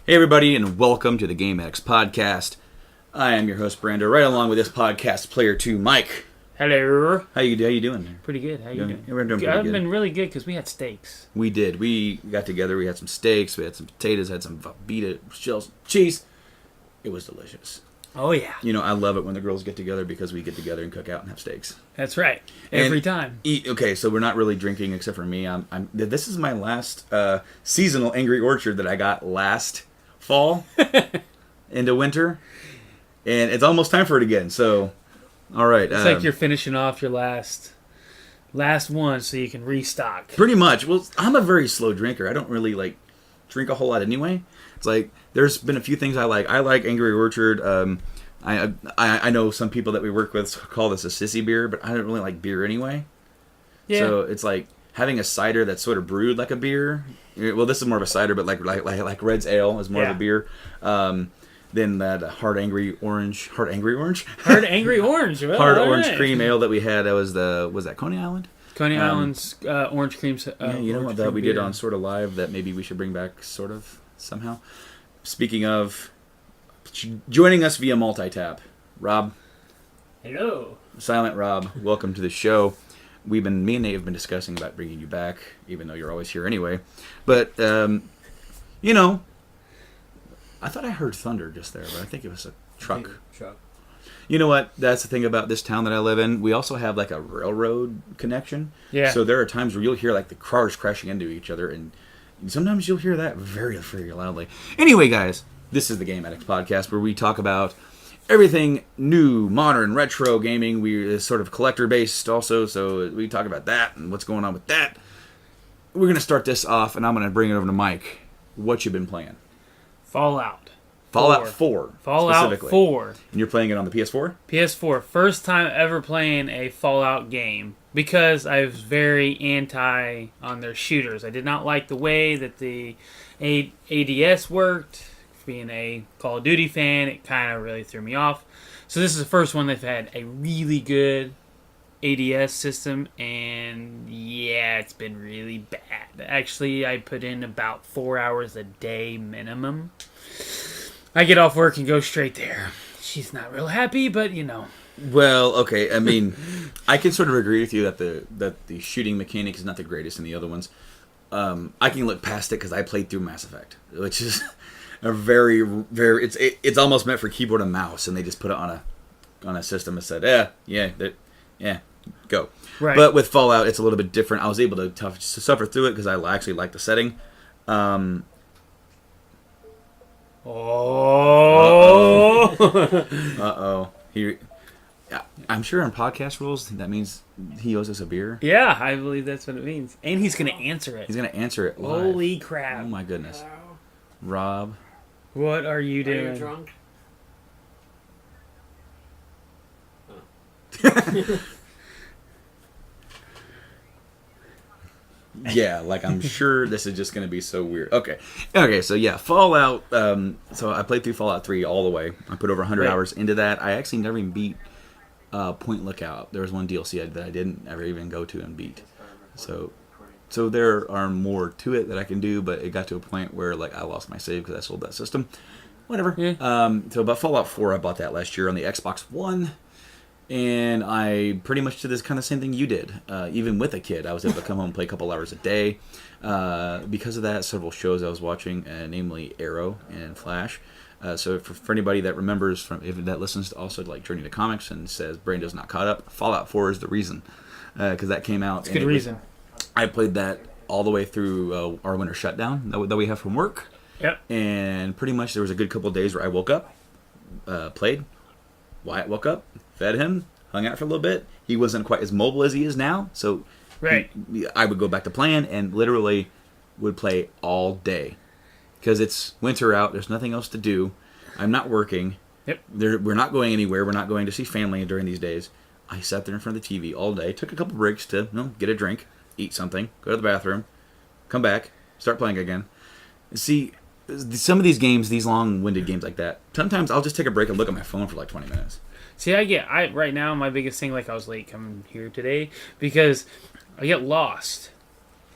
Hey everybody, and welcome to the Game Addicts Podcast. I am your host, Brando, right along with this podcast player 2, Mike. Hello. How you doing? Pretty good. How you doing? We're doing pretty good. I've been really good because we had steaks. We did. We got together, we had some steaks, we had some potatoes, had some Velveeta shells, cheese. It was delicious. Oh, yeah. You know, I love it when the girls get together because we get together and cook out and have steaks. That's right. Every time. Okay, so we're not really drinking except for me. This is my last seasonal Angry Orchard that I got last fall into winter, and it's almost time for it again. So, all right, it's like you're finishing off your last one, so you can restock. Pretty much. Well, I'm a very slow drinker. I don't really drink a whole lot anyway. It's like there's been a few things I like. I like Angry Orchard. I know some people that we work with call this a sissy beer, but I don't really like beer anyway. Yeah. So it's like having a cider that's sort of brewed like a beer. Well, this is more of a cider, but like Red's Ale is more of a beer. Than that Hard Angry Orange. Hard Angry Orange, well, Hard Orange Cream Ale that we had. That was that Coney Island? Coney Island's orange cream. You know what we did on sort of live that maybe we should bring back sort of somehow. Speaking of joining us via multi-tap, Rob. Hello. Silent Rob, welcome to the show. Me and Nate have been discussing about bringing you back, even though you're always here anyway. But, you know, I thought I heard thunder just there, but I think it was a truck. You know what? That's the thing about this town that I live in. We also have like a railroad connection. Yeah. So there are times where you'll hear like the cars crashing into each other, and sometimes you'll hear that very, very loudly. Anyway, guys, this is the Game Addicts Podcast, where we talk about everything new, modern, retro gaming. We're sort of collector-based also, so we talk about that and what's going on with that. We're going to start this off, and I'm going to bring it over to Mike. What you been playing? Fallout 4. Fallout 4. And you're playing it on the PS4? PS4. First time ever playing a Fallout game, because I was very anti on their shooters. I did not like the way that the ADS worked. Being a Call of Duty fan, it kind of really threw me off. So this is the first one they've had a really good ADS system, and yeah, it's been really bad. Actually, I put in about 4 hours a day minimum. I get off work and go straight there. She's not real happy, but you know. Well, okay. I mean, I can sort of agree with you that the shooting mechanic is not the greatest in the other ones. I can look past it because I played through Mass Effect, which is a very, very. It's almost meant for keyboard and mouse, and they just put it on a system and said, yeah, go. Right. But with Fallout, it's a little bit different. I was able to suffer through it because I actually like the setting. Uh-oh. I'm sure in podcast rules, that means he owes us a beer. Yeah, I believe that's what it means. And he's going to answer it. He's going to answer it live. Holy crap. Oh, my goodness. Hello. Rob. What are you doing? Are you drunk? Oh. Yeah, I'm sure this is just going to be so weird. Okay, so yeah, Fallout. So I played through Fallout 3 all the way. I put over 100 hours into that. I actually never even beat Point Lookout. There was one DLC that I didn't ever even go to and beat. So there are more to it that I can do, but it got to a point where I lost my save because I sold that system. Whatever. Yeah. So about Fallout 4, I bought that last year on the Xbox One. And I pretty much did this kind of same thing you did. Even with a kid, I was able to come home and play a couple hours a day. Because of that, several shows I was watching, namely Arrow and Flash. So for anybody that remembers, that listens to also Journey to Comics and says Brando's not caught up, Fallout 4 is the reason. Because that came out. It's a good reason. I played that all the way through our winter shutdown that we have from work. Yep. And pretty much there was a good couple of days where I woke up, played. Wyatt woke up, fed him, hung out for a little bit. He wasn't quite as mobile as he is now, so right. I would go back to playing and literally would play all day. Because it's winter out, there's nothing else to do. I'm not working. Yep. We're not going anywhere. We're not going to see family during these days. I sat there in front of the TV all day, took a couple breaks to get a drink, eat something, go to the bathroom, come back, start playing again. See, some of these games, these long-winded games like that, sometimes I'll just take a break and look at my phone for 20 minutes. See, right now, my biggest thing, I was late coming here today, because I get lost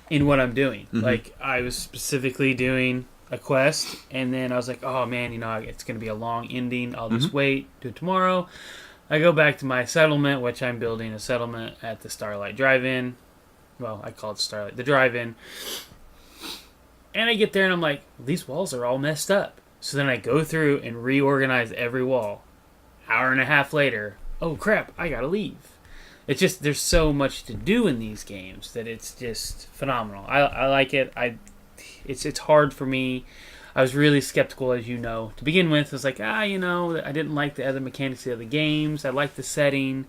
in what I'm doing. Mm-hmm. I was specifically doing a quest, and then I was like, oh man, it's going to be a long ending. I'll just wait, do it tomorrow. I go back to my settlement, which I'm building a settlement at the Starlight Drive-In. Well, I call it Starlight, the Drive-In. And I get there and I'm like, these walls are all messed up. So then I go through and reorganize every wall. Hour and a half later, oh crap, I gotta leave. It's just, there's so much to do in these games that it's just phenomenal. I like it. It's hard for me. I was really skeptical, as you know. To begin with, I was like, I didn't like the other mechanics of the other games. I liked the setting,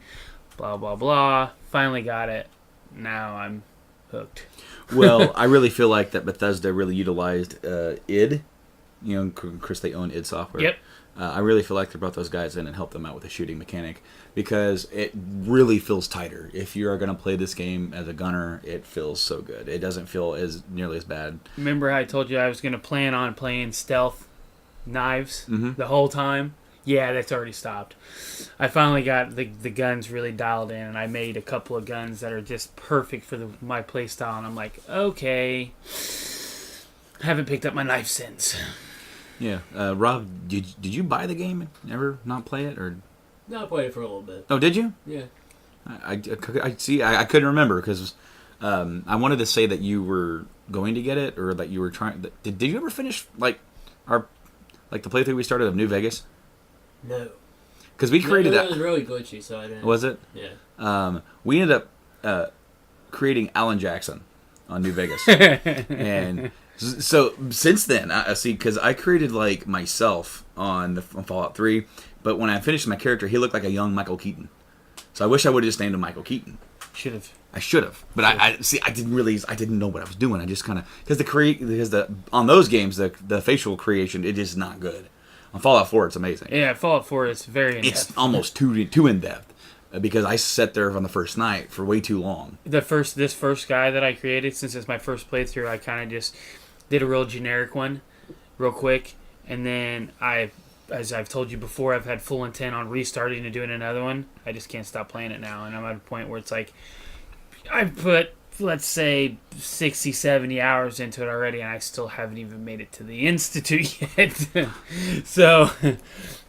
blah, blah, blah. Finally got it. Now I'm hooked. Well, I really feel like that Bethesda really utilized id. Chris, they own id Software. Yep. I really feel like they brought those guys in and helped them out with the shooting mechanic because it really feels tighter. If you are going to play this game as a gunner, it feels so good. It doesn't feel nearly as bad. Remember how I told you I was going to plan on playing stealth knives the whole time? Yeah, that's already stopped. I finally got the guns really dialed in, and I made a couple of guns that are just perfect for my play style, and I'm like, okay, haven't picked up my knife since. Yeah, Rob, did you buy the game and ever not play it, or? No, I played it for a little bit. Oh, did you? Yeah. I see. I couldn't remember because I wanted to say that you were going to get it or that you were trying. Did you ever finish the playthrough we started of New Vegas? No. Because we created that. It was really glitchy, so I didn't. Was it? Yeah. We ended up creating Alan Jackson on New Vegas, and. So since then, I see, because I created myself on Fallout 3, but when I finished my character, he looked like a young Michael Keaton. So I wish I would have just named him Michael Keaton. I should have, but I didn't know what I was doing. I just kind of because on those games the facial creation, it is not good. On Fallout 4, it's amazing. Yeah, Fallout 4 is very in-depth. It's almost too in depth. Because I sat there on the first night for way too long. This first guy that I created, since it's my first playthrough, I kind of just did a real generic one, real quick, and then as I've told you before, I've had full intent on restarting and doing another one. I just can't stop playing it now, and I'm at a point where it's like, I've put, let's say, 60, 70 hours into it already, and I still haven't even made it to the Institute yet. So...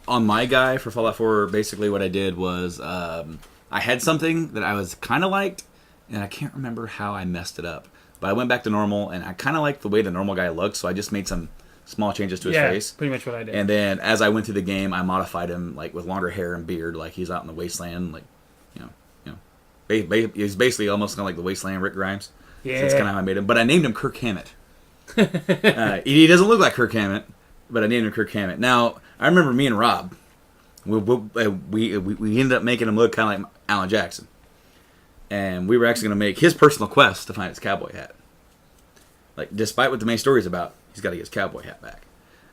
On my guy for Fallout 4, basically what I did was I had something that I was kind of liked, and I can't remember how I messed it up. But I went back to normal, and I kind of liked the way the normal guy looked, so I just made some small changes to his face. Pretty much what I did. And then as I went through the game, I modified him with longer hair and beard, like he's out in the wasteland, he's basically almost kind of like the wasteland Rick Grimes. Yeah. So that's kind of how I made him. But I named him Kirk Hammett. He doesn't look like Kirk Hammett, but I named him Kirk Hammett. Now, I remember me and Rob, we ended up making him look kind of like Alan Jackson. And we were actually going to make his personal quest to find his cowboy hat. Despite what the main story is about, he's got to get his cowboy hat back.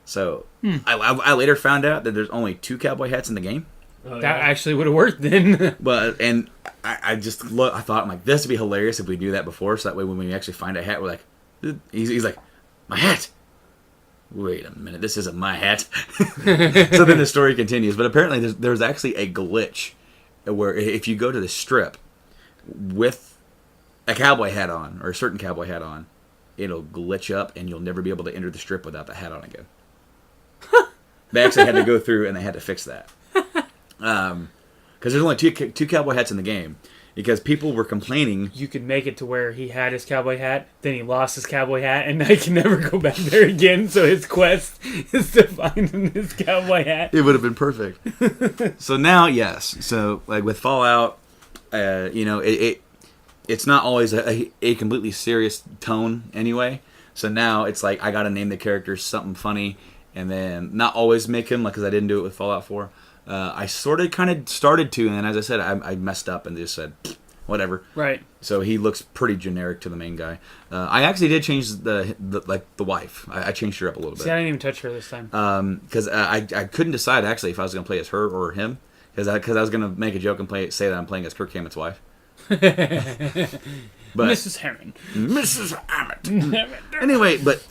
So, I later found out that there's only 2 cowboy hats in the game. Oh, that actually would have worked then. And I just I thought, this would be hilarious if we do that before, so that way when we actually find a hat, we're like, he's like, my hat! Wait a minute, this isn't my hat. So then the story continues. But apparently there's actually a glitch where if you go to the strip with a cowboy hat on, or a certain cowboy hat on, it'll glitch up and you'll never be able to enter the strip without the hat on again. They actually had to go through and they had to fix that. Because there's only two cowboy hats in the game. Because people were complaining. You could make it to where he had his cowboy hat, then he lost his cowboy hat, and I can never go back there again. So his quest is to find him his cowboy hat. It would have been perfect. So now, yes. So with Fallout, it's not always a completely serious tone anyway. So now it's I got to name the characters something funny, and then not always make him because I didn't do it with Fallout 4. I kind of started to, and then as I said, I messed up and just said, whatever. Right. So he looks pretty generic to the main guy. I actually did change the wife. I changed her up a little bit. See, I didn't even touch her this time. Because I couldn't decide actually if I was going to play as her or him. Because I was going to make a joke and say that I'm playing as Kirk Hammett's wife. But Mrs. Hammond. Mrs. Hammond. Anyway, but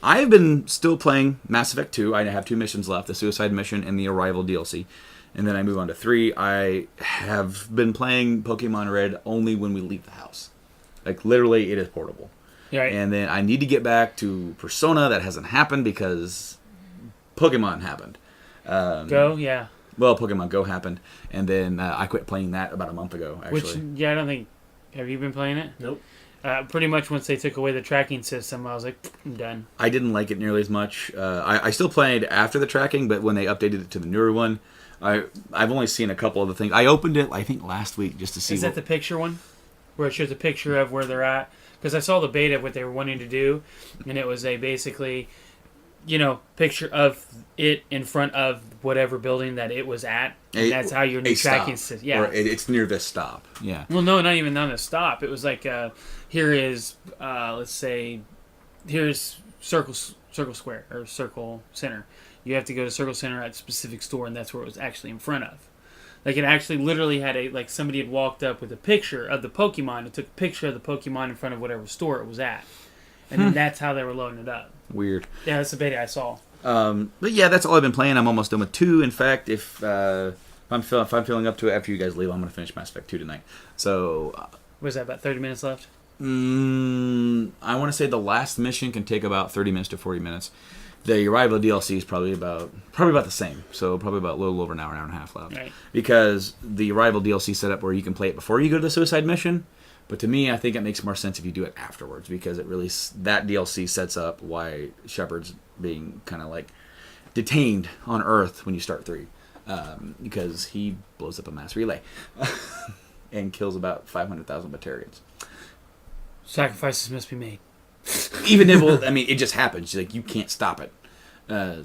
I've been still playing Mass Effect 2. I have 2 missions left, the Suicide Mission and the Arrival DLC. And then I move on to 3. I have been playing Pokemon Red only when we leave the house. Literally, it is portable. Right. And then I need to get back to Persona. That hasn't happened because Pokemon happened. Go, yeah. Well, Pokemon Go happened, and then I quit playing that about a month ago, actually. Which, yeah, I don't think... Have you been playing it? Nope. Pretty much once they took away the tracking system, I was like, I'm done. I didn't like it nearly as much. I still played after the tracking, but when they updated it to the newer one, I've only seen a couple of the things. I opened it, I think, last week just to see. Is that the picture one? Where it shows a picture of where they're at? Because I saw the beta of what they were wanting to do, and it was a basically, picture of it in front of whatever building that it was at. And that's how your new tracking system. Yeah. Or it's near this stop. Yeah. Well, no, not even on the stop. It was like, here is, let's say, here's Circle Square or Circle Center. You have to go to Circle Center at a specific store, and that's where it was actually in front of. Like, it actually literally had somebody had walked up with a picture of the Pokemon and took a picture of the Pokemon in front of whatever store it was at. And then that's how they were loading it up. Weird. Yeah, that's the beta I saw. But yeah, that's all I've been playing. I'm almost done with 2. In fact, if I'm feeling up to it after you guys leave, I'm going to finish Mass Effect 2 tonight. So... was that about 30 minutes left? I want to say the last mission can take about 30 minutes to 40 minutes. The Arrival DLC is probably about the same. So probably about a little over an hour and a half left. Right. Because the Arrival DLC set up where you can play it before you go to the suicide mission. But to me, I think it makes more sense if you do it afterwards, because that DLC sets up why Shepard's being kind of like detained on Earth when you start 3, because he blows up a mass relay and kills about 500,000 Batarians. Sacrifices must be made. Even if, it just happens. Like, you can't stop it.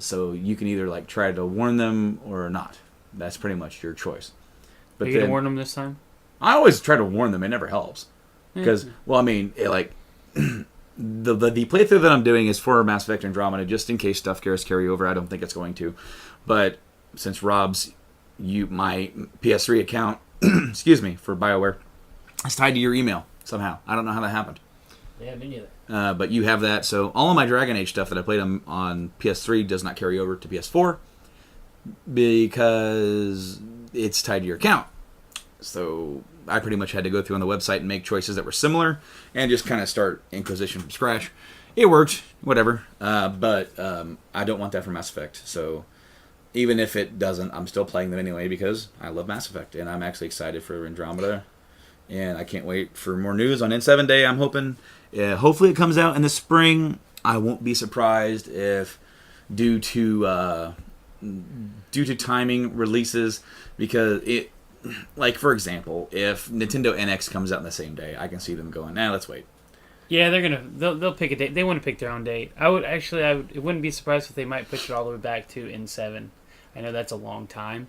So you can either try to warn them or not. That's pretty much your choice. But are you gonna warn them this time? I always try to warn them. It never helps. Because, the playthrough that I'm doing is for Mass Effect Andromeda, just in case stuff cares carry over. I don't think it's going to. But since Rob's, my PS3 account, excuse me, for BioWare, is tied to your email somehow. I don't know how that happened. Yeah, me neither. But you have that. So all of my Dragon Age stuff that I played on PS3 does not carry over to PS4 because it's tied to your account. So I pretty much had to go through on the website and make choices that were similar and just kind of start Inquisition from scratch. It worked, whatever. But I don't want that for Mass Effect. So even if it doesn't, I'm still playing them anyway because I love Mass Effect. And I'm actually excited for Andromeda. And I can't wait for more news on N7 Day, I'm hoping. Hopefully it comes out in the spring. I won't be surprised if due to timing releases, because it... for example, if Nintendo NX comes out in the same day, I can see them going, let's wait. Yeah, they'll pick a date. They want to pick their own date. It wouldn't be surprised if they might push it all the way back to N7. I know that's a long time.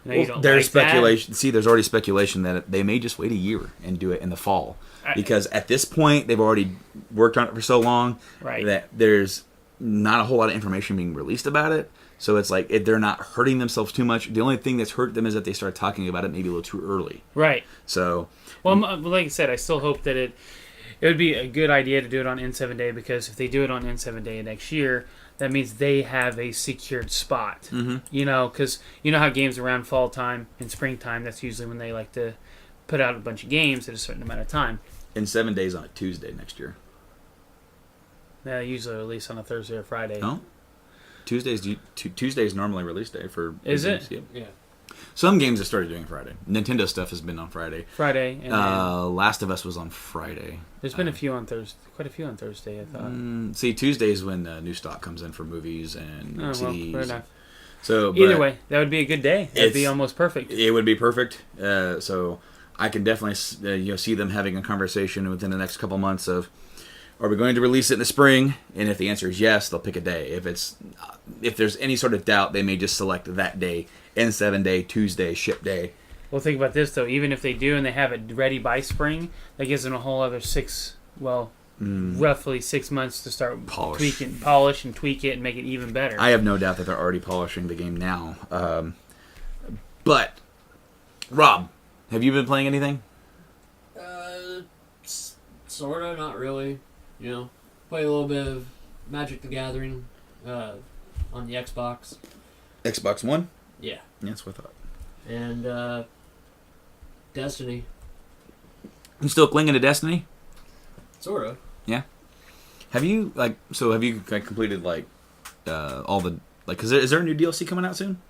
There's speculation. See, there's already speculation that they may just wait a year and do it in the fall. Because at this point, they've already worked on it for so long that there's not a whole lot of information being released about it. So it's they're not hurting themselves too much. The only thing that's hurt them is that they started talking about it maybe a little too early. Right. So... Well, like I said, I still hope that it would be a good idea to do it on N7 Day, because if they do it on N7 Day next year, that means they have a secured spot. Mm-hmm. Because you know how games around fall time and springtime, that's usually when they like to put out a bunch of games at a certain amount of time. N7 Day's on a Tuesday next year. They usually release on a Thursday or Friday. No? Tuesday's normally release day for... Is it? Yeah. Some games have started doing Friday. Nintendo stuff has been on Friday. And Last of Us was on Friday. There's been a few on Thursday. Quite a few on Thursday, I thought. See, Tuesday's when new stock comes in for movies and CDs. Fair enough. So, either way, that would be a good day. That'd be almost perfect. It would be perfect. So I can definitely see them having a conversation within the next couple months of, are we going to release it in the spring? And if the answer is yes, they'll pick a day. If there's any sort of doubt, they may just select that day. N7 Day, Tuesday, ship day. Well, think about this, though. Even if they do and they have it ready by spring, that gives them a whole other roughly 6 months to start polish and tweak it and make it even better. I have no doubt that they're already polishing the game now. But, Rob, have you been playing anything? Sorta, not really. Play a little bit of Magic the Gathering on the Xbox. Xbox One? Yeah. That's what I thought. And Destiny. You still clinging to Destiny? Sort of. Yeah. Have you completed all the is there a new DLC coming out soon?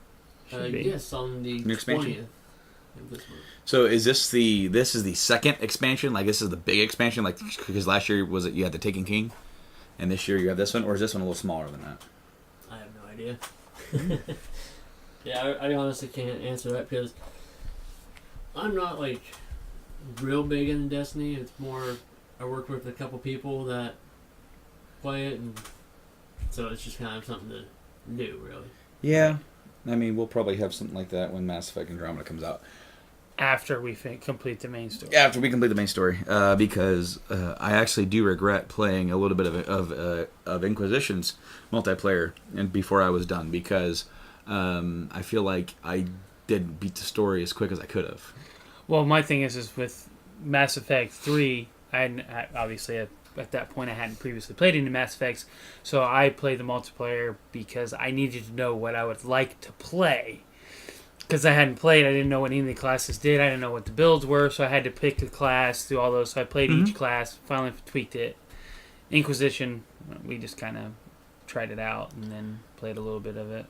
Yes, on the New expansion? 20th of this month. So is this is the second expansion? Like this is the big expansion? Like because last year you had the Taken King, and this year you have this one, or is this one a little smaller than that? I have no idea. Yeah, I honestly can't answer that because I'm not like real big in Destiny. It's more I work with a couple people that play it, and so it's just kind of something to do, really. Yeah, I mean we'll probably have something like that when Mass Effect Andromeda comes out. After we complete the main story. After we complete the main story, because I actually do regret playing a little bit of Inquisition's multiplayer and before I was done because I feel like I didn't beat the story as quick as I could have. Well, my thing is with Mass Effect 3, obviously at that point I hadn't previously played any Mass Effects, so I played the multiplayer because I needed to know what I would like to play. Because I hadn't played, I didn't know what any of the classes did. I didn't know what the builds were, so I had to pick a class, do all those. So I played each class, finally tweaked it. Inquisition, we just kind of tried it out and then played a little bit of it.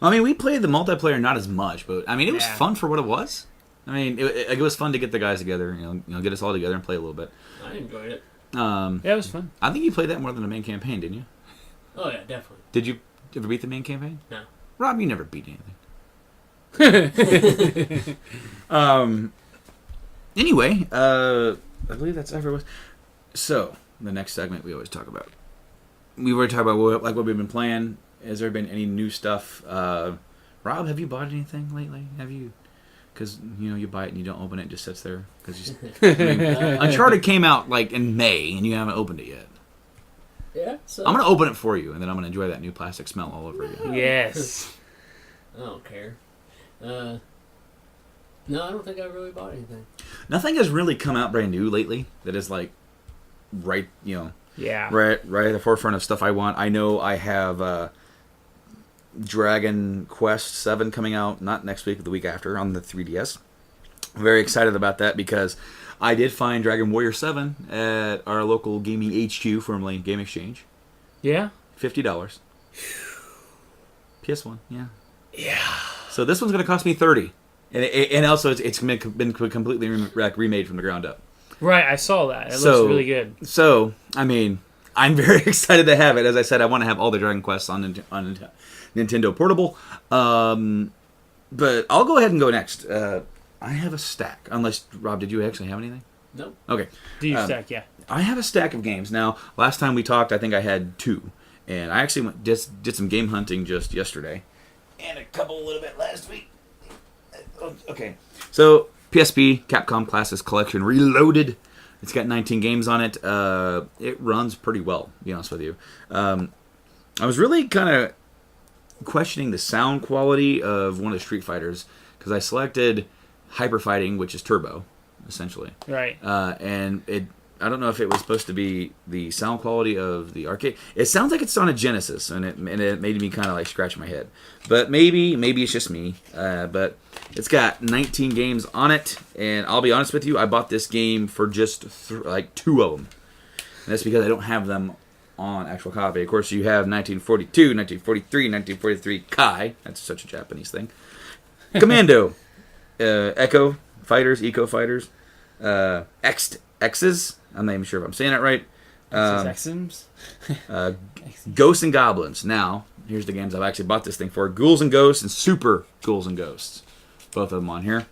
I mean, we played the multiplayer not as much, but I mean, it was fun for what it was. I mean, it was fun to get the guys together, get us all together and play a little bit. I enjoyed it. Yeah, it was fun. I think you played that more than the main campaign, didn't you? Oh yeah, definitely. Did you ever beat the main campaign? No. Rob, you never beat anything. Anyway, I believe that's everyone. So the next segment we always talk about. We were talking about what we've been playing. Has there been any new stuff? Rob, have you bought anything lately? Have you? Because you buy it and you don't open it; it just sits there. Because Uncharted came out like in May and you haven't opened it yet. Yeah. So I'm gonna open it for you, and then I'm gonna enjoy that new plastic smell all over again. Yes. I don't care. No, I don't think I really bought anything. Nothing has really come out brand new lately that is like right at the forefront of stuff I want. I know I have Dragon Quest 7 coming out not next week but the week after on the 3DS. I'm very excited about that because I did find Dragon Warrior 7 at our local gaming HQ, formerly Game Exchange. Yeah? $50. PS1, yeah. Yeah. So this one's going to cost me $30. And also it's been completely remade from the ground up. Right, I saw that. It looks really good. So, I mean, I'm very excited to have it. As I said, I want to have all the Dragon Quests on Nintendo Portable. But I'll go ahead and go next. I have a stack. Unless, Rob, did you actually have anything? Nope. Okay. Do you stack, yeah. I have a stack of games. Now, last time we talked, I think I had 2. And I actually did some game hunting just yesterday. And a little bit last week. Okay. So, PSP, Capcom Classics Collection Reloaded. It's got 19 games on it. It runs pretty well, to be honest with you. I was really kind of questioning the sound quality of one of the Street Fighters because I selected Hyper Fighting, which is Turbo, essentially. Right. And I don't know if it was supposed to be the sound quality of the arcade. It sounds like it's on a Genesis, and it made me kind of like scratch my head. But maybe it's just me. But it's got 19 games on it, and I'll be honest with you, I bought this game for just 2 of them. And that's because I don't have them on actual copy. Of course, you have 1942, 1943, 1943 Kai. That's such a Japanese thing. Commando, Echo Fighters, X's. I'm not even sure if I'm saying that right. Ghosts and Goblins. Now, here's the games I've actually bought this thing for. Ghouls and Ghosts and Super Ghouls and Ghosts. Both of them on here.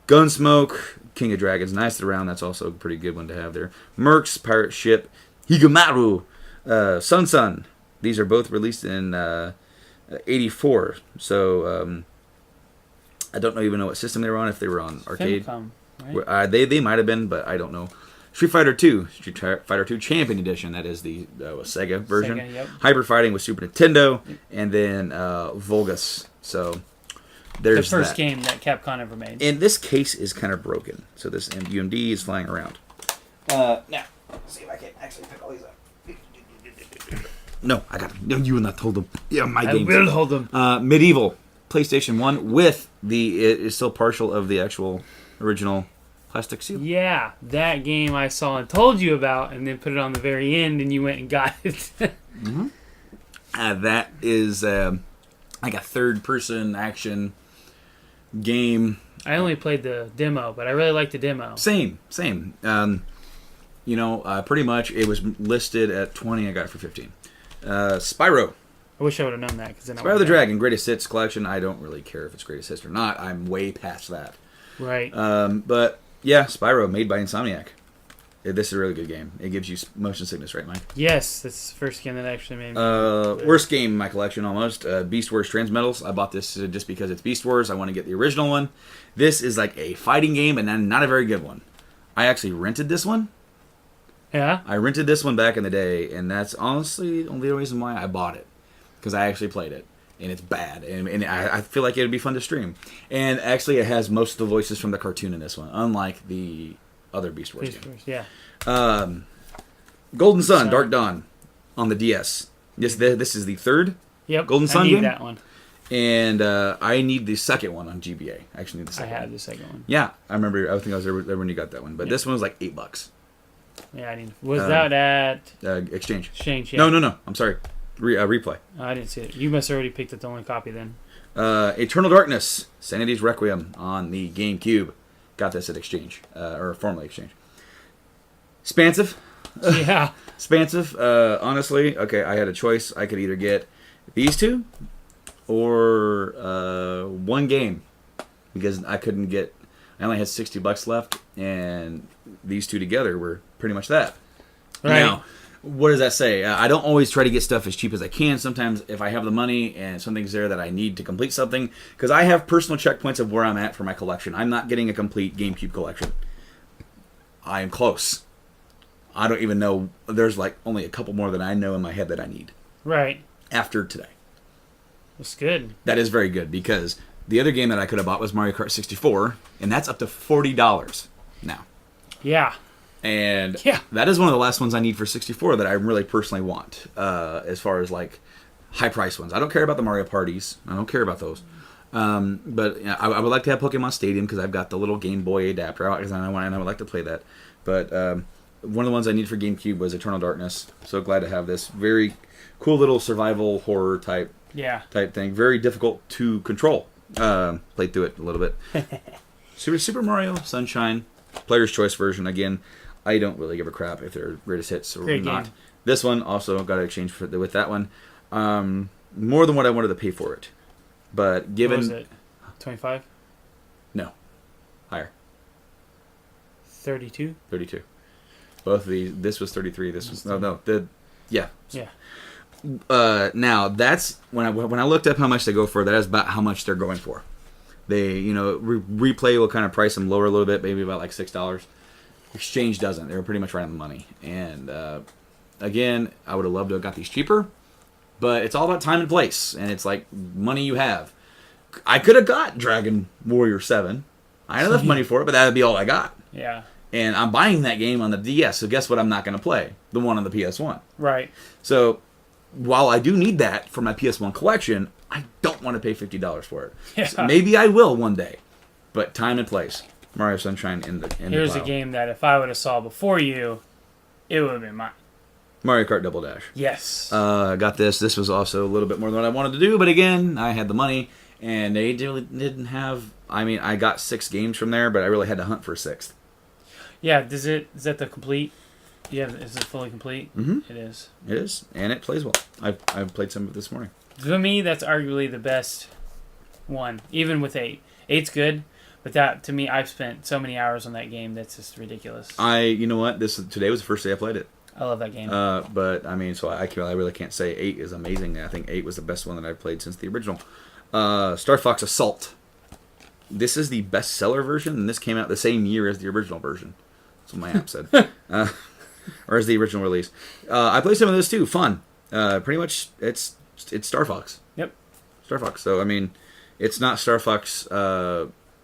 Gunsmoke, King of Dragons, Nice Around. That's also a pretty good one to have there. Mercs, Pirate Ship, Higamaru, Sun. These are both released in 84. So, I don't even know what system they were on, if they were on arcade. Famicom, right? They might have been, but I don't know. Street Fighter 2 Champion Edition, that is the Sega version. Sega, yep. Hyper Fighting with Super Nintendo, and then Volgus. So there's the first that. game that Capcom ever made. And this case is kind of broken, so this UMD is flying around. Now, let's see if I can actually pick all these up. No, I got them. No, you will not hold them. Yeah, my games. I will hold them. Medieval PlayStation 1 with it's still partial of the actual original Plastic Seal. Yeah, that game I saw and told you about, and then put it on the very end, and you went and got it. Mm-hmm. That is like a third-person action game. I only played the demo, but I really liked the demo. Same. Pretty much it was listed at 20. I got it for 15. Spyro. I wish I would have known that. Cause then Spyro the Dragon, Greatest Hits Collection. I don't really care if it's Greatest Hits or not. I'm way past that. Right. But, yeah, Spyro, made by Insomniac. This is a really good game. It gives you motion sickness, right, Mike? Yes, that's the first game that actually made me... worst game in my collection, almost. Beast Wars Transmetals. I bought this just because it's Beast Wars. I want to get the original one. This is like a fighting game, and not a very good one. I actually rented this one. Yeah? I rented this one back in the day, and that's honestly the only reason why I bought it. Because I actually played it, and it's bad. And I feel like it would be fun to stream. And actually, it has most of the voices from the cartoon in this one, unlike the other Beast Wars game. Yeah. Golden Sun, Dark Dawn on the DS. This is the third Golden Sun I need game. that one. And I need the second one on GBA. I actually need the second one. I had the second one. Yeah, I remember. I think I was there when you got that one. But this one was like $8. Yeah, I need. Was that at Exchange? Exchange. Yeah. No. I'm sorry. Replay. I didn't see it. You must have already picked up the only copy then. Eternal Darkness, Sanity's Requiem on the GameCube. Got this at Exchange, or formerly Exchange. Expansive. Yeah. Expansive. Honestly, okay, I had a choice. I could either get these two or one game because I couldn't get. I only had $60 left, and these two together were pretty much that. Right. Now, what does that say? I don't always try to get stuff as cheap as I can. Sometimes if I have the money and something's there that I need to complete something, because I have personal checkpoints of where I'm at for my collection. I'm not getting a complete GameCube collection. I am close. I don't even know. There's like only a couple more that I know in my head that I need. Right. After today. That's good. That is very good because the other game that I could have bought was Mario Kart 64, and that's up to $40 now. Yeah. And that is one of the last ones I need for 64 that I really personally want, as far as like high price ones. I don't care about the Mario parties. I don't care about those. But I would like to have Pokemon Stadium because I've got the little Game Boy adapter out, and I would like to play that. But one of the ones I need for GameCube was Eternal Darkness. So glad to have this. Very cool little survival horror type thing. Very difficult to control. Played through it a little bit. Super Mario Sunshine, Player's Choice version. Again, I don't really give a crap if they're greatest hits or Great not. game. This one also got to exchange with that one. More than what I wanted to pay for it. But given... What was it? 25? No. Higher. 32? 32. Both of these. This was 33. This was... No. Yeah. Yeah. Now, that's... When I looked up how much they go for, that is about how much they're going for. They, Replay will kind of price them lower a little bit, maybe about like $6. Exchange doesn't. They're pretty much right on the money. And, again, I would have loved to have got these cheaper. But it's all about time and place. And it's like money you have. I could have got Dragon Warrior 7. I had enough money for it, but that would be all I got. Yeah. And I'm buying that game on the DS, so guess what I'm not going to play? The one on the PS1. Right. So, while I do need that for my PS1 collection, I don't want to pay $50 for it. Yeah. So maybe I will one day. But time and place. Mario Sunshine in the Here's pile. a game that if I would have saw before you, it would have been mine. Mario Kart Double Dash. Yes. Got this. This was also a little bit more than what I wanted to do, but again, I had the money, and they didn't have... I mean, I got 6 games from there, but I really had to hunt for a 6th. Yeah, is that the complete? Yeah, is it fully complete? Mm-hmm. It is. It is, and it plays well. I've played some of it this morning. For me, that's arguably the best one, even with 8. 8's good, but that, to me, I've spent so many hours on that game, that's just ridiculous. You know what? Today was the first day I played it. I love that game. But, I mean, so I really can't say 8 is amazing. I think 8 was the best one that I've played since the original. Star Fox Assault. This is the bestseller version, and this came out the same year as the original version. That's what my app said. Or as the original release. I played some of this, too. Fun. Pretty much, it's Star Fox. Yep. Star Fox. So, I mean, it's not Star Fox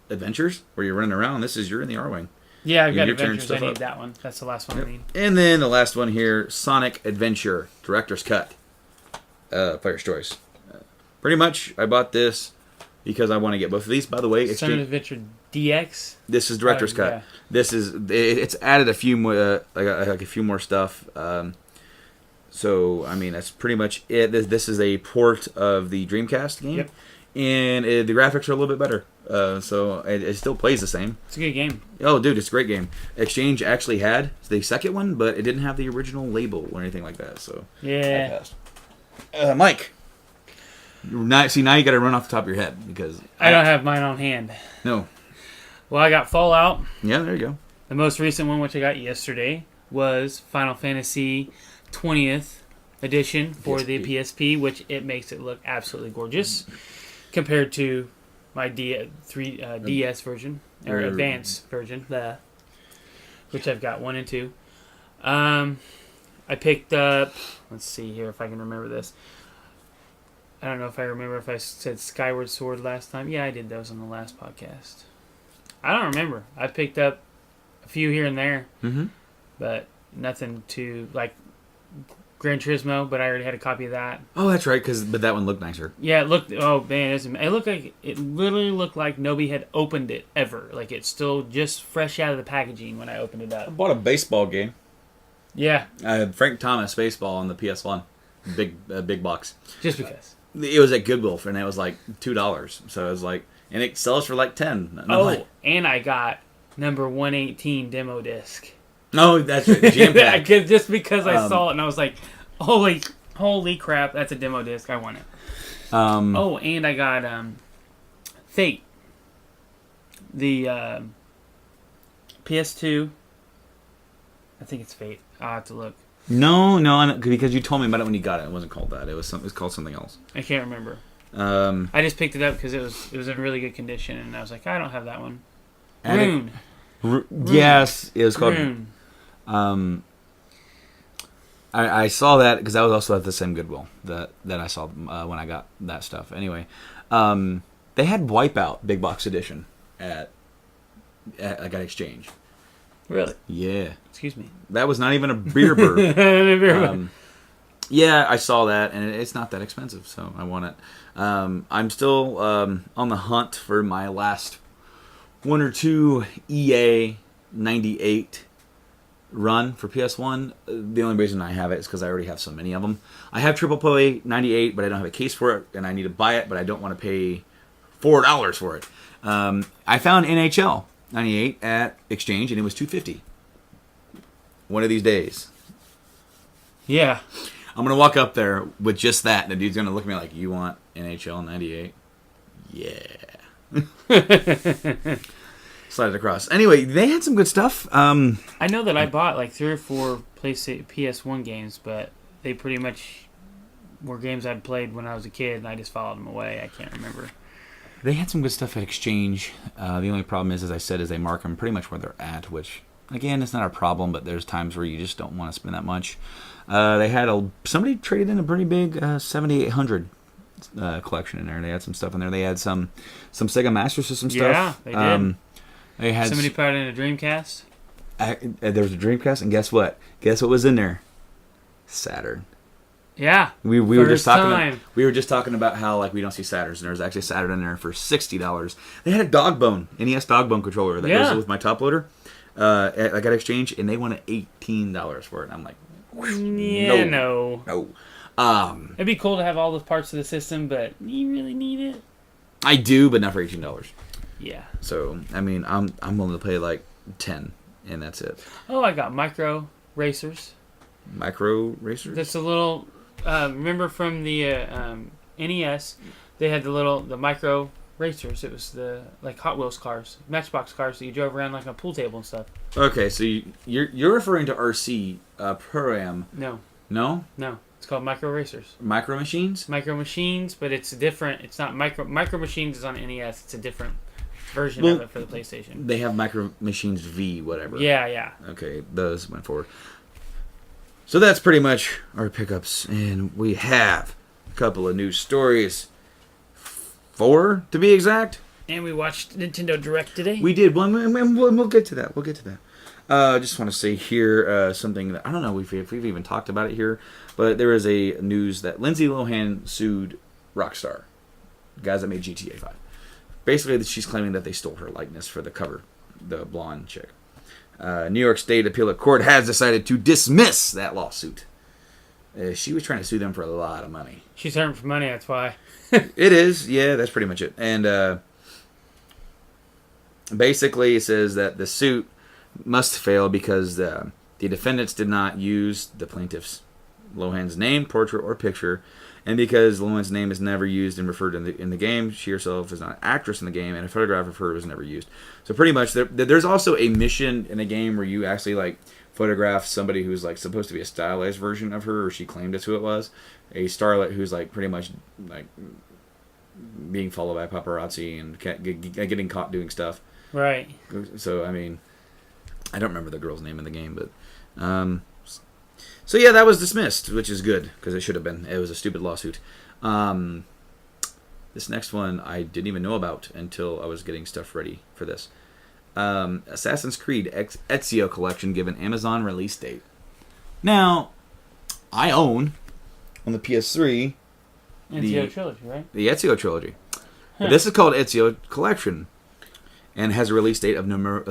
Adventures, where you're running around. You're in the R-Wing. Yeah, I've got You're tearing Adventures. I stuff need up. that one. That's the last one I need. And then the last one here, Sonic Adventure, Director's Cut. Player's Choice. Pretty much, I bought this because I want to get both of these. By the way, Sonic Adventure DX. This is director's cut. Yeah. This is it's added a few more like a few more stuff. So I mean that's pretty much it. This is a port of the Dreamcast game, Yep. and the graphics are a little bit better. So it still plays the same. It's a good game. Oh, dude, it's a great game. Exchange actually had the second one, but it didn't have the original label or anything like that. So Yeah. I passed. Mike. Now you got to run off the top of your head because I don't have mine on hand. No. Well, I got Fallout. Yeah, there you go. The most recent one, which I got yesterday, was Final Fantasy 20th edition for the PSP, which it makes it look absolutely gorgeous compared to my DS version or advanced version, which I've got 1 and 2. I picked up. Let's see here if I can remember this. I don't know if I remember if I said Skyward Sword last time. Yeah, I did those on the last podcast. I don't remember. I picked up a few here and there, but nothing to like Gran Turismo. But I already had a copy of that. Oh, that's right. But that one looked nicer. Yeah, it looked. Oh man, it looked like it literally looked like nobody had opened it ever. Like it's still just fresh out of the packaging when I opened it I up. bought a baseball game. Yeah, Frank Thomas baseball on the PS1, big box. just because. It was at Goodwill and it was like $2. So it was like, and it sells for like 10. And I'm Oh, like, and I got number 118 demo disc. no, that's right. Jam pack. Just because I saw it and I was like, holy crap, that's a demo disc. I want it. Oh, and I got Fate, the PS2. I think it's Fate. I'll have to look. No, because you told me about it when you got it. It wasn't called that. It was called something else. I can't remember. I just picked it up because it was in really good condition, and I was like, I don't have that one. Rune. Yes, it was called Rune. I saw that because I was also at the same Goodwill that I saw when I got that stuff. Anyway, they had Wipeout Big Box Edition at Exchange. Really? Yeah. Excuse me. That was not even a beer burp. Yeah, I saw that, and it's not that expensive, so I want it. I'm still on the hunt for my last 1 or 2 EA 98 run for PS1. The only reason I have it is because I already have so many of them. I have Triple 98, but I don't have a case for it, and I need to buy it, but I don't want to pay $4 for it. I found NHL 98 at Exchange, and it was $250. One of these days, Yeah. I'm gonna walk up there with just that, and the dude's gonna look at me like, "You want NHL 98?" Yeah. Slide it across. Anyway, they had some good stuff. I know that I bought like 3 or 4 PS1 games, but they pretty much were games I'd played when I was a kid, and I just followed them away. I can't remember. They had some good stuff at Exchange. The only problem is, as I said, is they mark them pretty much where they're at, which, again, it's not a problem, but there's times where you just don't want to spend that much. They had somebody traded in a pretty big 7800 collection in there. They had some stuff in there. They had some Sega Master System stuff. Yeah, they did. They had Somebody put in a Dreamcast. There was a Dreamcast, and guess what? Guess what was in there? Saturn. Yeah. We were just talking. Time. We were just talking about how like we don't see Saturns, and there was actually a Saturn in there for $60. They had a Dogbone NES Dogbone controller that goes with my top loader. I got Exchange, and they wanted $18 for it. I'm like, yeah, no. It'd be cool to have all the parts of the system, but you really need it. I do, but not for $18. Yeah. So I mean, I'm willing to pay like 10, and that's it. Oh, I got Micro Racers. Micro Racers. That's a little. Remember from the NES, they had the Micro Racers. It was the like Hot Wheels cars, Matchbox cars that you drove around like on a pool table and stuff. Okay, so you're referring to RC Pro-Am. No. No. It's called Micro Racers. Micro Machines. Micro Machines, but it's different. It's not Micro Machines is on NES. It's a different version of it for the PlayStation. They have Micro Machines V, whatever. Yeah. Okay, those went forward. So that's pretty much our pickups, and we have a couple of news stories. 4, to be exact. And we watched Nintendo Direct today. We did. We'll get to that. We'll get to that. I just want to say here something that I don't know if we've even talked about it here, but there is a news that Lindsay Lohan sued Rockstar, the guys that made GTA 5. basically, she's claiming that they stole her likeness for the cover, the blonde chick. New York State Appellate Court has decided to dismiss that lawsuit. She was trying to sue them for a lot of money. She's hurting for money, that's why. It is, yeah, that's pretty much it. And basically, it says that the suit must fail because the defendants did not use the plaintiff's Lohan's name, portrait, or picture, and because Lohan's name is never used and referred in the game, she herself is not an actress in the game, and a photograph of her was never used. So pretty much, there's also a mission in a game where you actually like photograph somebody who's like supposed to be a stylized version of her, or she claimed it's who it was, a starlet who's like pretty much like being followed by paparazzi and getting caught doing stuff. Right. So I mean, I don't remember the girl's name in the game, but so yeah, that was dismissed, which is good because it should have been. It was a stupid lawsuit. This next one I didn't even know about until I was getting stuff ready for this. Assassin's Creed Ezio Collection given Amazon release date. Now, I own on the PS3 Ezio trilogy, right? the Ezio trilogy. Huh. This is called Ezio Collection and has a release date of November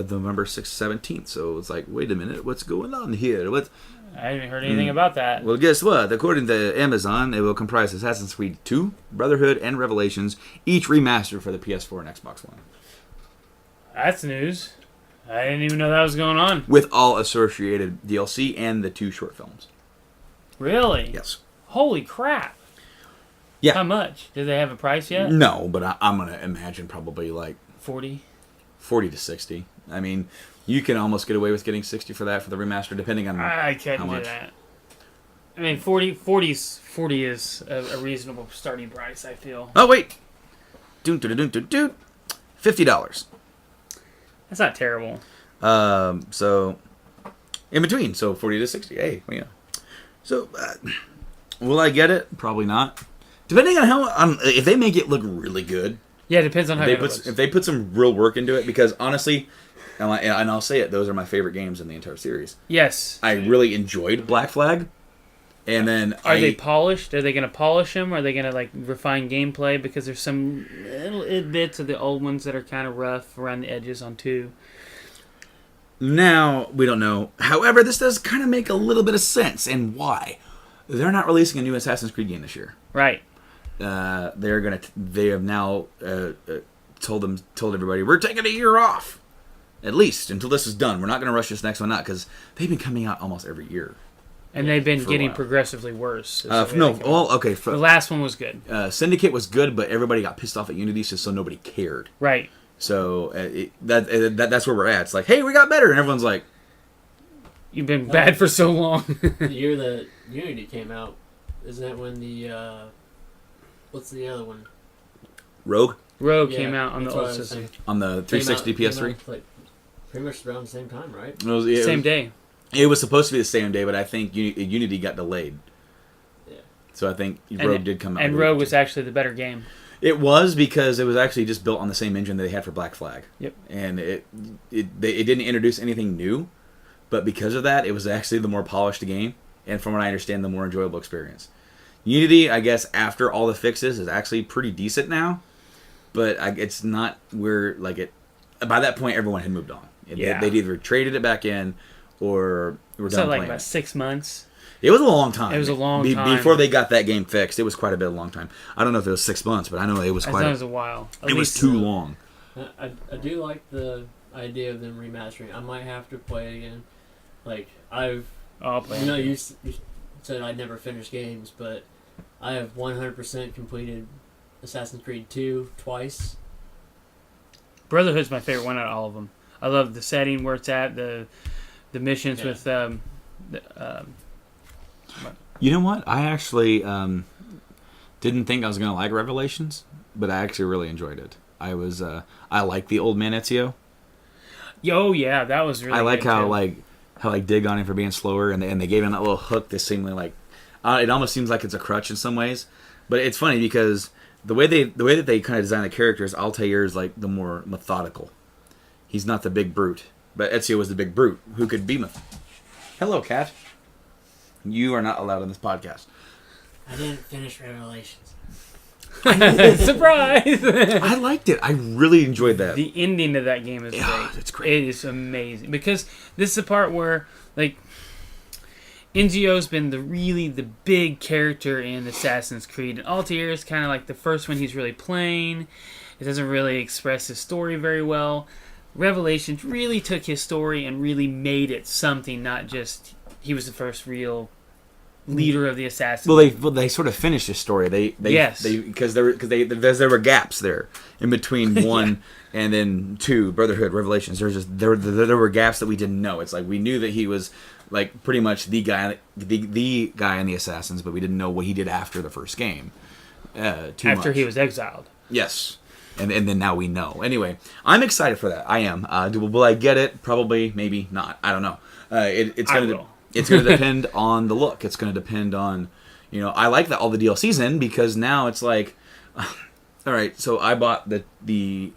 6th, 17th. So it's like, wait a minute, what's going on here? I haven't heard anything about that. Well, guess what? According to Amazon, it will comprise Assassin's Creed 2, Brotherhood, and Revelations, each remastered for the PS4 and Xbox One. That's news. I didn't even know that was going on. With all associated DLC and the 2 short films. Really? Yes. Holy crap. Yeah. How much? Do they have a price yet? No, but I'm going to imagine probably like 40 to 60. I mean, you can almost get away with getting 60 for that for the remaster, depending on I couldn't how much. do that. I mean, 40 is a reasonable starting price, I feel. Oh, wait. $50. That's not terrible. So, in between. So, 40 to 60. Hey, you know. So, will I get it? Probably not. Depending on how, if they make it look really good. Yeah, it depends on how good it looks. If they put some real work into it, because honestly, and I'll say it, those are my favorite games in the entire series. Yes. I really enjoyed Black Flag. And then Are they polished? Are they going to polish them? Are they going to like refine gameplay? Because there's some little bits of the old ones that are kind of rough around the edges on 2. Now, we don't know. However, this does kind of make a little bit of sense. And why? They're not releasing a new Assassin's Creed game this year. Right. They have now told everybody, we're taking a year off. At least, until this is done. We're not going to rush this next one out, because they've been coming out almost every year. And they've been getting progressively worse. Okay. The last one was good. Syndicate was good, but everybody got pissed off at Unity, so nobody cared. Right. So that's where we're at. It's like, hey, we got better, and everyone's like, you've been bad for so long. The year that Unity came out, isn't that when the what's the other one? Rogue came out on the old system. On the 360 PS3. Like, pretty much around the same time, right? Same day. It was supposed to be the same day, but I think Unity got delayed. Yeah. So I think Rogue did come out. And Rogue was actually the better game. It was, because it was actually just built on the same engine that they had for Black Flag. Yep. And it didn't introduce anything new, but because of that, it was actually the more polished game, and from what I understand, the more enjoyable experience. Unity, I guess, after all the fixes, is actually pretty decent now, but it's not where, like, it. By that point, everyone had moved on. Yeah. They'd either traded it back in, or were done playing. About 6 months. It was a long time. It was a long time. Before they got that game fixed, it was quite a bit of a long time. I don't know if it was 6 months, but I know it was quite. It was a while. It was too long. I do like the idea of them remastering. I might have to play it again. Like, I'll play. You know, you said I'd never finish games, but I have 100% completed Assassin's Creed 2 twice. Brotherhood's my favorite one out of all of them. I love the setting where it's at, the missions with you know what? I actually didn't think I was gonna like Revelations, but I actually really enjoyed it. I like the old man Ezio. Oh yeah, that was really. I like good how dig on him for being slower, and they gave him that little hook. This seemingly like it almost seems like it's a crutch in some ways, but it's funny because the way that they kind of design the characters, Altair is like the more methodical. He's not the big brute, but Ezio was the big brute who could be Hello, cat. You are not allowed on this podcast. I didn't finish Revelations. Surprise! I liked it. I really enjoyed that. The ending of that game is great. It's great. It is amazing because this is the part where like NGO's been the big character in Assassin's Creed, and Altair is kind of like the first one he's really playing. It doesn't really express his story very well. Revelations really took his story and really made it something, not just he was the first real leader of the Assassins. Well, they sort of finished his story. Because there were gaps there in between 1 and then 2, Brotherhood, Revelations. There were gaps that we didn't know. It's like we knew that he was like pretty much the guy in the Assassins, but we didn't know what he did after the first game. After he was exiled. Yes. And then now we know. Anyway, I'm excited for that. I am. Will I get it? Probably, maybe not. I don't know. It's going to depend on the look. It's going to depend on, I like that all the DLC's in because now it's like, all right. So I bought the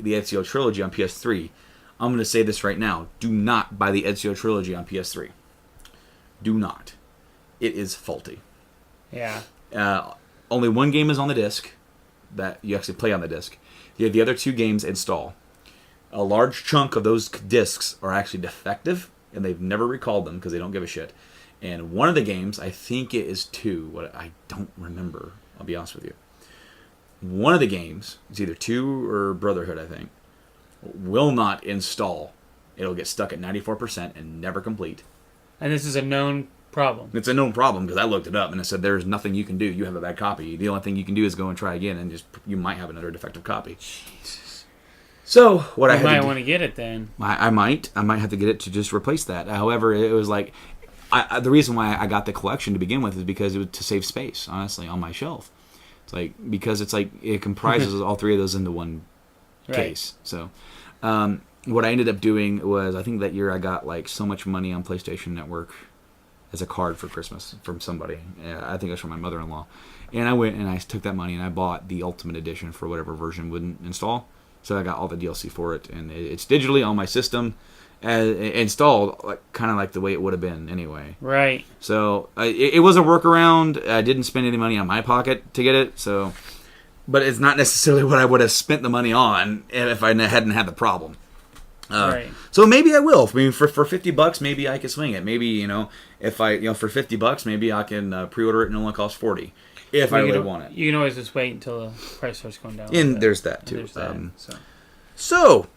Ezio trilogy on PS3. I'm going to say this right now: do not buy the Ezio trilogy on PS3. Do not. It is faulty. Yeah. Only one game is on the disc that you actually play on the disc. The other 2 games install. A large chunk of those discs are actually defective, and they've never recalled them because they don't give a shit. And one of the games, I think it is 2, what I don't remember, I'll be honest with you. One of the games, it's either 2 or Brotherhood, I think, will not install. It'll get stuck at 94% and never complete. And this is a known problem. It's a known problem because I looked it up and it said there's nothing you can do. You have a bad copy. The only thing you can do is go and try again, and you might have another defective copy. Jesus. So what I might want to get it then. I might have to get it to just replace that. However, it was like the reason why I got the collection to begin with is because it was to save space, honestly, on my shelf. It's like because it's like it comprises all 3 of those into one case. So what I ended up doing was I think that year I got like so much money on PlayStation Network as a card for Christmas from somebody. I think it was from my mother-in-law. And I went and I took that money and I bought the Ultimate Edition for whatever version wouldn't install. So I got all the DLC for it, and it's digitally on my system, installed kind of like the way it would have been anyway. Right. So it was a workaround. I didn't spend any money on my pocket to get it. So, but it's not necessarily what I would have spent the money on if I hadn't had the problem. Right. So maybe I will. I mean, for $50, maybe I can swing it. Maybe if I for $50, maybe I can pre-order it and it only costs $40 if I really want it. You can always just wait until the price starts going down. And there's that too. There's that, so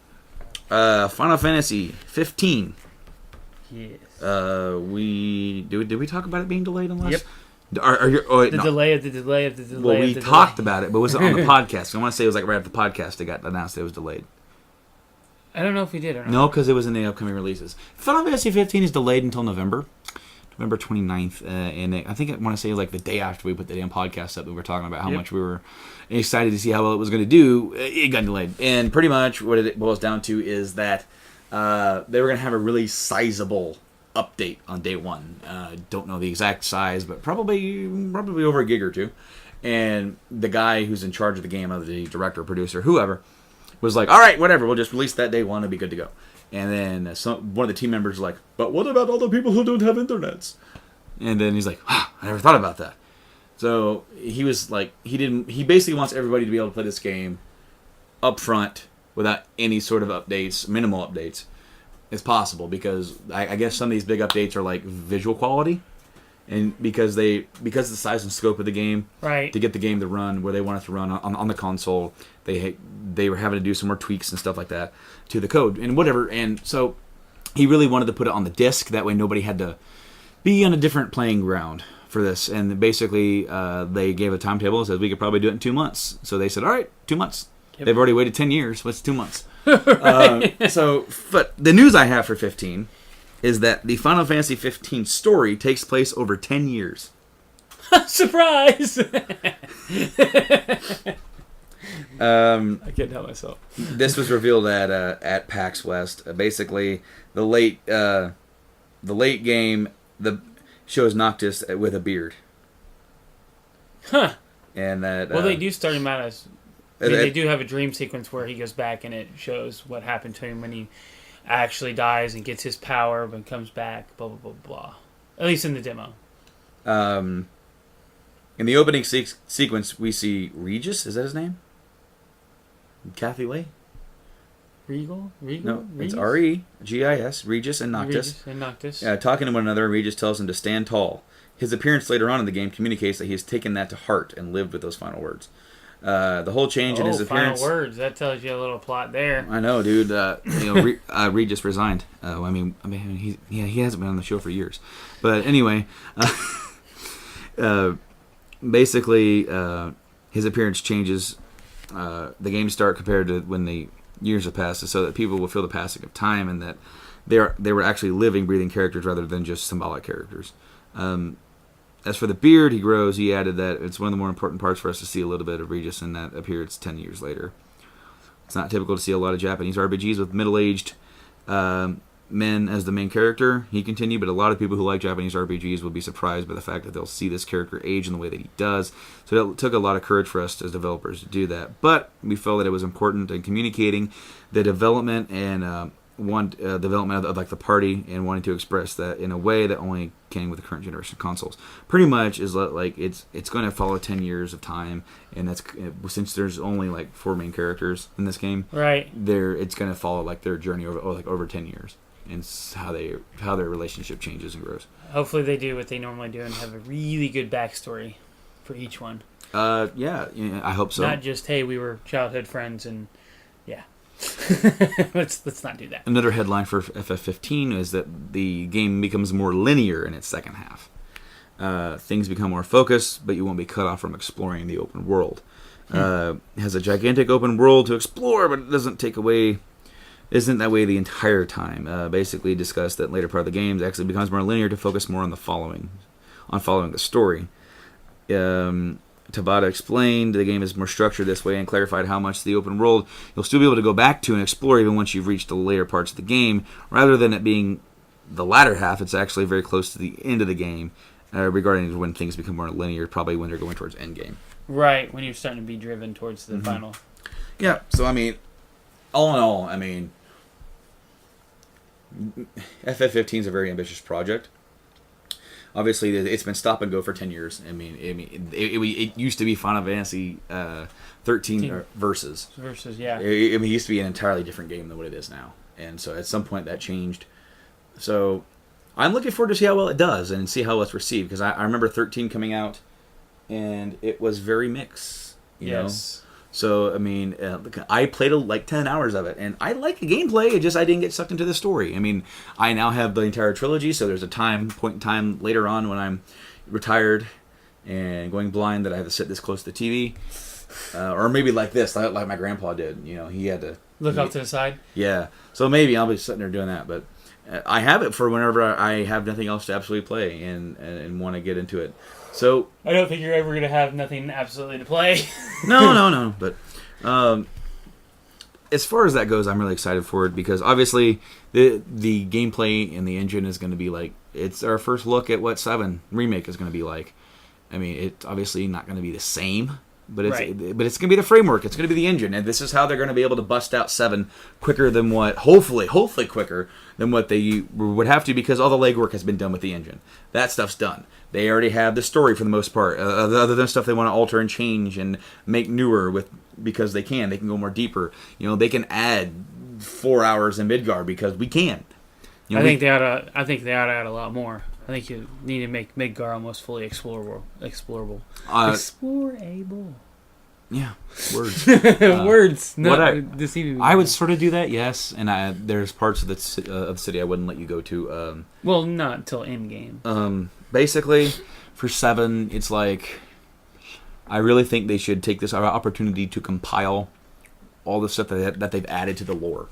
Final Fantasy 15. Yes. Did we talk about it being delayed? Unless yep. Delay of the delay of the delay. Well, we talked about it, but was it on the podcast? I want to say it was like right after the podcast it got announced it was delayed. I don't know if we did or not. No, because it was in the upcoming releases. Final Fantasy 15 is delayed until November 29th. And I think I want to say like the day after we put the damn podcast up, we were talking about how much we were excited to see how well it was going to do. It got delayed. And pretty much what it boils down to is that they were going to have a really sizable update on day one. Don't know the exact size, but probably over a gig or 2. And the guy who's in charge of the game, the director, producer, whoever, was like, all right, whatever, we'll just release that day one, it'll be good to go. And then one of the team members was like, but what about all the people who don't have internets? And then he's like, I never thought about that. So he was like, he basically wants everybody to be able to play this game up front without any sort of updates, minimal updates, as possible, because I guess some of these big updates are like visual quality. And because of the size and scope of the game, right, to get the game to run where they want it to run on the console, they were having to do some more tweaks and stuff like that to the code and whatever. And so he really wanted to put it on the disc. That way nobody had to be on a different playing ground for this. And basically they gave a timetable and said we could probably do it in 2 months. So they said, all right, 2 months. Yep. They've already waited 10 years. What's 2 months? Right. But the news I have for 15 is that the Final Fantasy 15 story takes place over 10 years. Surprise! I can't help myself. This was revealed at PAX West. Basically, the late game shows Noctis with a beard. Huh. And that they do start him out as. They do have a dream sequence where he goes back and it shows what happened to him when he actually dies and gets his power but comes back, blah blah blah blah. At least in the demo. In the opening sequence, we see Regis. Is that his name? Kathy Lee? Regal? No, Regis? it's R-E-G-I-S, Regis and Noctis. Regis and Noctis. Talking to one another, Regis tells him to stand tall. His appearance later on in the game communicates that he has taken that to heart and lived with those final words. The whole change in his appearance... final words. That tells you a little plot there. I know, dude. Regis resigned. He hasn't been on the show for years. But anyway, basically, his appearance changes. The game start compared to when the years have passed, so that people will feel the passing of time and that they were actually living, breathing characters rather than just symbolic characters. As for the beard he grows, he added that it's one of the more important parts for us to see a little bit of Regis in that appearance 10 years later. It's not typical to see a lot of Japanese RPGs with middle-aged men as the main character, he continued, but a lot of people who like Japanese RPGs will be surprised by the fact that they'll see this character age in the way that he does. So it took a lot of courage for us as developers to do that. But we felt that it was important in communicating the development and development of like the party and wanting to express that in a way that only came with the current generation consoles. Pretty much is like it's going to follow 10 years of time, and that's since there's only like 4 main characters in this game. Right. It's going to follow like their journey over 10 years and how their relationship changes and grows. Hopefully they do what they normally do and have a really good backstory for each one. Yeah, I hope so. Not just, hey, we were childhood friends and yeah. let's not do that. Another headline for FF15 is that the game becomes more linear in its second half. Things become more focused, but you won't be cut off from exploring the open world. It has a gigantic open world to explore, but it isn't that way the entire time. Basically discussed that later part of the game actually becomes more linear to focus more on following the story. Tabata explained the game is more structured this way and clarified how much the open world you'll still be able to go back to and explore even once you've reached the later parts of the game. Rather than it being the latter half, it's actually very close to the end of the game regarding when things become more linear, probably when they're going towards end game. Right, when you're starting to be driven towards the final. Yeah, so I mean, all in all, I mean, FF15 is a very ambitious project. Obviously, it's been stop and go for 10 years. I mean, it used to be Final Fantasy 13 Versus. Versus, yeah. It used to be an entirely different game than what it is now. And so at some point that changed. So I'm looking forward to see how well it does and see how well it's received. Because I remember 13 coming out, and it was very mixed. You know? So, I mean, I played like 10 hours of it, and I like the gameplay, it just I didn't get sucked into the story. I mean, I now have the entire trilogy, so there's a point in time later on when I'm retired and going blind that I have to sit this close to the TV. Or maybe like this, like my grandpa did. You know, he had to... Look off to the side? Yeah. So maybe I'll be sitting there doing that, but I have it for whenever I have nothing else to absolutely play and want to get into it. So I don't think you're ever going to have nothing absolutely to play. No. But as far as that goes, I'm really excited for it because obviously the gameplay and the engine is going to be like, it's our first look at what 7 Remake is going to be like. I mean, it's obviously not going to be the same, but it's going to be the framework. It's going to be the engine, and this is how they're going to be able to bust out 7 quicker than what, hopefully quicker than what they would have to, because all the legwork has been done with the engine. That stuff's done. They already have the story for the most part. Other than stuff they want to alter and change and make newer because they can go more deeper. You know, they can add 4 hours in Midgard because we can. You know, I think they ought to add a lot more. I think you need to make Midgard almost fully explorable. Explorable. Yeah, words. Words. Not deceiving. I would sort of do that, yes. And there's parts of the city I wouldn't let you go to. Well, not until end game. Basically, for 7, it's like I really think they should take this opportunity to compile all the stuff that they've added to the lore.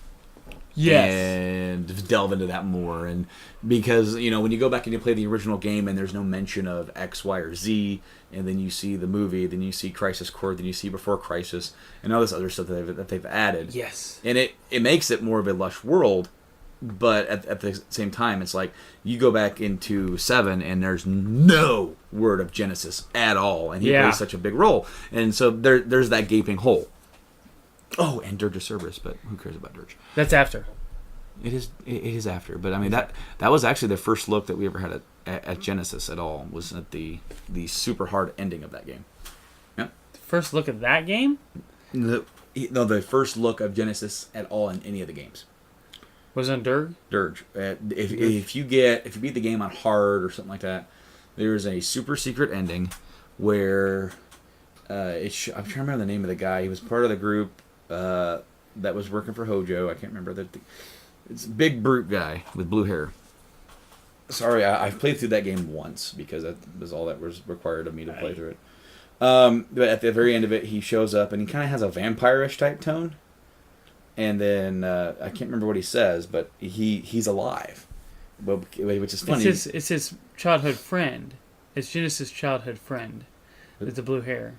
Yes. And delve into that more. And because, you know, when you go back and you play the original game and there's no mention of X, Y, or Z, and then you see the movie, then you see Crisis Core, then you see Before Crisis, and all this other stuff that they've added. Yes. And it makes it more of a lush world, but at the same time, it's like you go back into 7 and there's no word of Genesis at all, and he plays such a big role. And so there's that gaping hole. Oh, and Dirge of Cerberus, but who cares about Dirge? That's after. It is. It is after, but I mean that was actually the first look that we ever had at Genesis at all. Was at the super hard ending of that game. Yeah. First look at that game? The first look of Genesis at all in any of the games. Was it Dirge? Dirge. If you beat the game on hard or something like that, there's a super secret ending where I'm trying to remember the name of the guy. He was part of the group that was working for Hojo. I can't remember it's a big brute guy with blue hair. Sorry, I've played through that game once because that was all that was required of me to play through it. But at the very end of it, he shows up and he kind of has a vampire-ish type tone. And then I can't remember what he says, but he's alive, which is funny. It's his childhood friend. It's Genesis' childhood friend with the blue hair.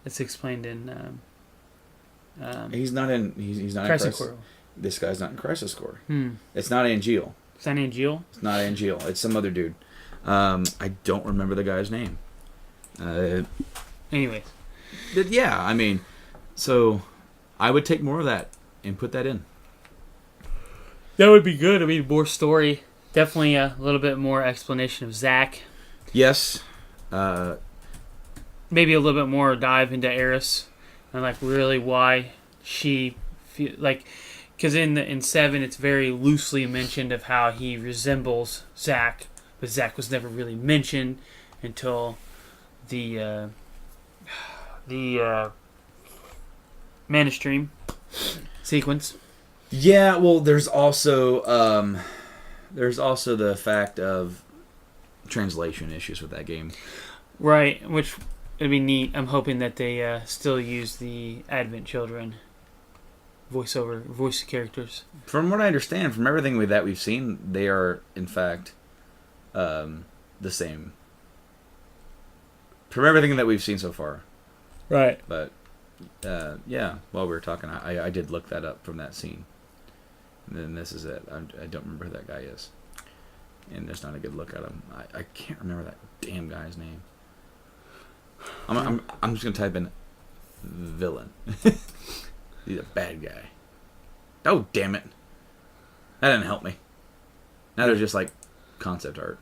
It's explained in. He's not in Crisis Core. This guy's not in Crisis Core. Hmm. It's not Angeal. It's not Angeal? It's not Angeal. It's some other dude. I don't remember the guy's name. Anyways. But yeah, I mean, so I would take more of that and put that in. That would be good. I mean, more story. Definitely a little bit more explanation of Zack. Yes. Maybe a little bit more dive into Eris and like really why she because in 7 it's very loosely mentioned of how he resembles Zack, but Zack was never really mentioned until the Mana Stream sequence. Yeah, well, there's also the fact of translation issues with that game. Right, which would be neat. I'm hoping that they still use the Advent Children voice characters. From what I understand, from everything that we've seen, they are in fact the same. From everything that we've seen so far. Right. But yeah, while we were talking, I did look that up from that scene. And then this is it. I don't remember who that guy is. And there's not a good look at him. I can't remember that damn guy's name. I'm just going to type in villain. He's a bad guy. Oh, damn it. That didn't help me. Now there's just like concept art.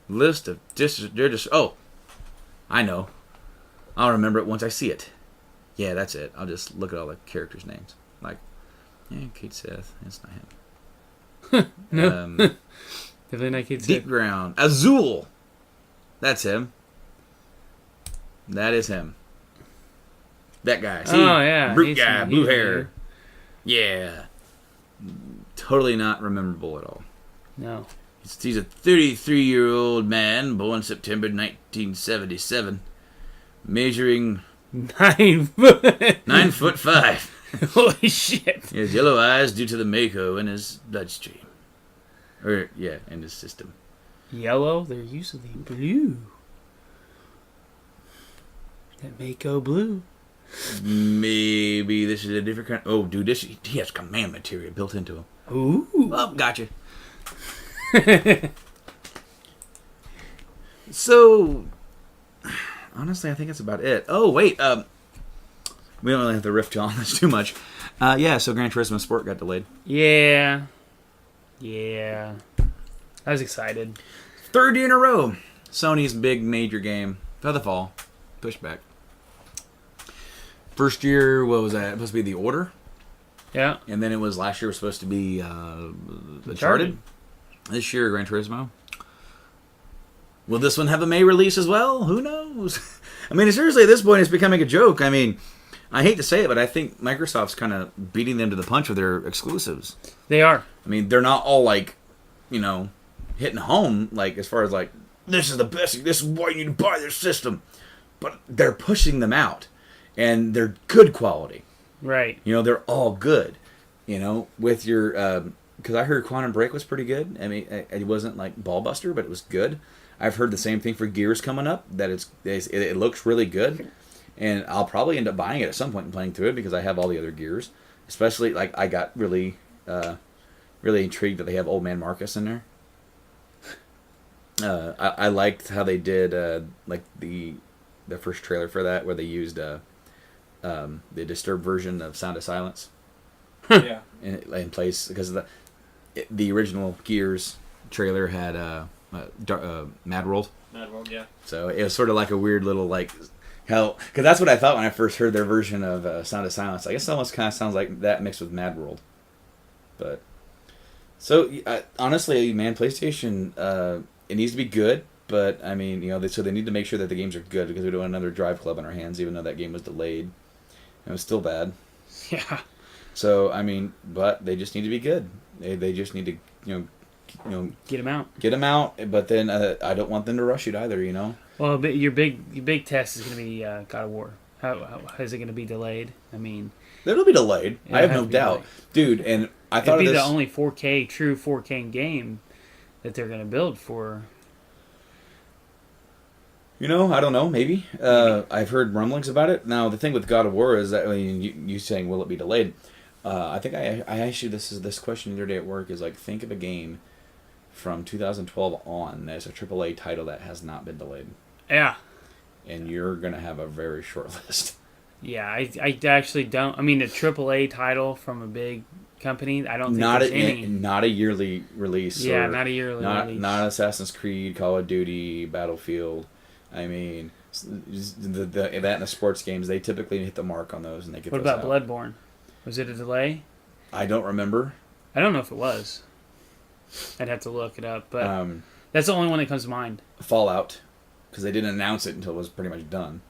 List of they're just oh, I know. I'll remember it once I see it. Yeah, that's it. I'll just look at all the characters' names. Like, yeah, Kate Seth. That's not him. No. Definitely not Kate Seth. Deep Ground. Azul. That's him. That is him. That guy. See? Oh, yeah. Brute guy, blue hair. Yeah. Totally not memorable at all. No. He's a 33-year-old man born September 1977, measuring 9 foot. 9'5". Holy shit. He has yellow eyes due to the Mako in his bloodstream. In his system. Yellow? They're usually blue. That Mako blue. Maybe this is a different kind. Oh, dude, he has command materia built into him. Ooh. Oh, gotcha. So, honestly, I think that's about it. Oh, wait. We don't really have to riff on this too much. So Gran Turismo Sport got delayed. Yeah. I was excited. Third year in a row. Sony's big major game for the fall. Pushed back. First year, what was that? It was supposed to be The Order. Yeah. And then last year was supposed to be Uncharted. This year, Gran Turismo. Will this one have a May release as well? Who knows? I mean, seriously, at this point, it's becoming a joke. I mean, I hate to say it, but I think Microsoft's kind of beating them to the punch with their exclusives. They are. I mean, they're not all hitting home, as far as this is the best, this is why you need to buy this system. But they're pushing them out, and they're good quality. Right. They're all good. With your, because I heard Quantum Break was pretty good. I mean, it wasn't like Ballbuster, but it was good. I've heard the same thing for Gears coming up, that it looks really good. And I'll probably end up buying it at some point and playing through it because I have all the other Gears. Especially, I got really, really intrigued that they have Old Man Marcus in there. I liked how they did, the first trailer for that, where they used the Disturbed version of Sound of Silence. Yeah. in place because the original Gears trailer had Mad World. Mad World, yeah. So it was sort of like a weird little like hell, because that's what I thought when I first heard their version of Sound of Silence. I guess it almost kind of sounds like that mixed with Mad World. But so honestly, man, PlayStation it needs to be good, but I mean, so they need to make sure that the games are good because we don't want another Drive Club on our hands, even though that game was delayed. It was still bad. Yeah. So I mean, but they just need to be good. They just need to Get them out. Get them out, but then I don't want them to rush it either. Well, but your big test is going to be God of War. How is it going to be delayed? I mean, it'll be delayed. I have no doubt, dude. And I thought it'd be of this, the only 4K true 4K game that they're going to build for. I don't know. Maybe I've heard rumblings about it. Now the thing with God of War is that you saying will it be delayed? I think I asked you this question the other day at work. Is like, think of a game from 2012 on as a AAA title that has not been delayed. Yeah. And you're gonna have a very short list. Yeah, I actually don't. I mean, a AAA title from a big company, I don't think Not there's any. Not a yearly release. Yeah, not a yearly release. Not Assassin's Creed, Call of Duty, Battlefield. I mean, that and the sports games, they typically hit the mark on those, and they get. What those about out. Bloodborne? Was it a delay? I don't remember. I don't know if it was. I'd have to look it up, but that's the only one that comes to mind. Fallout, because they didn't announce it until it was pretty much done.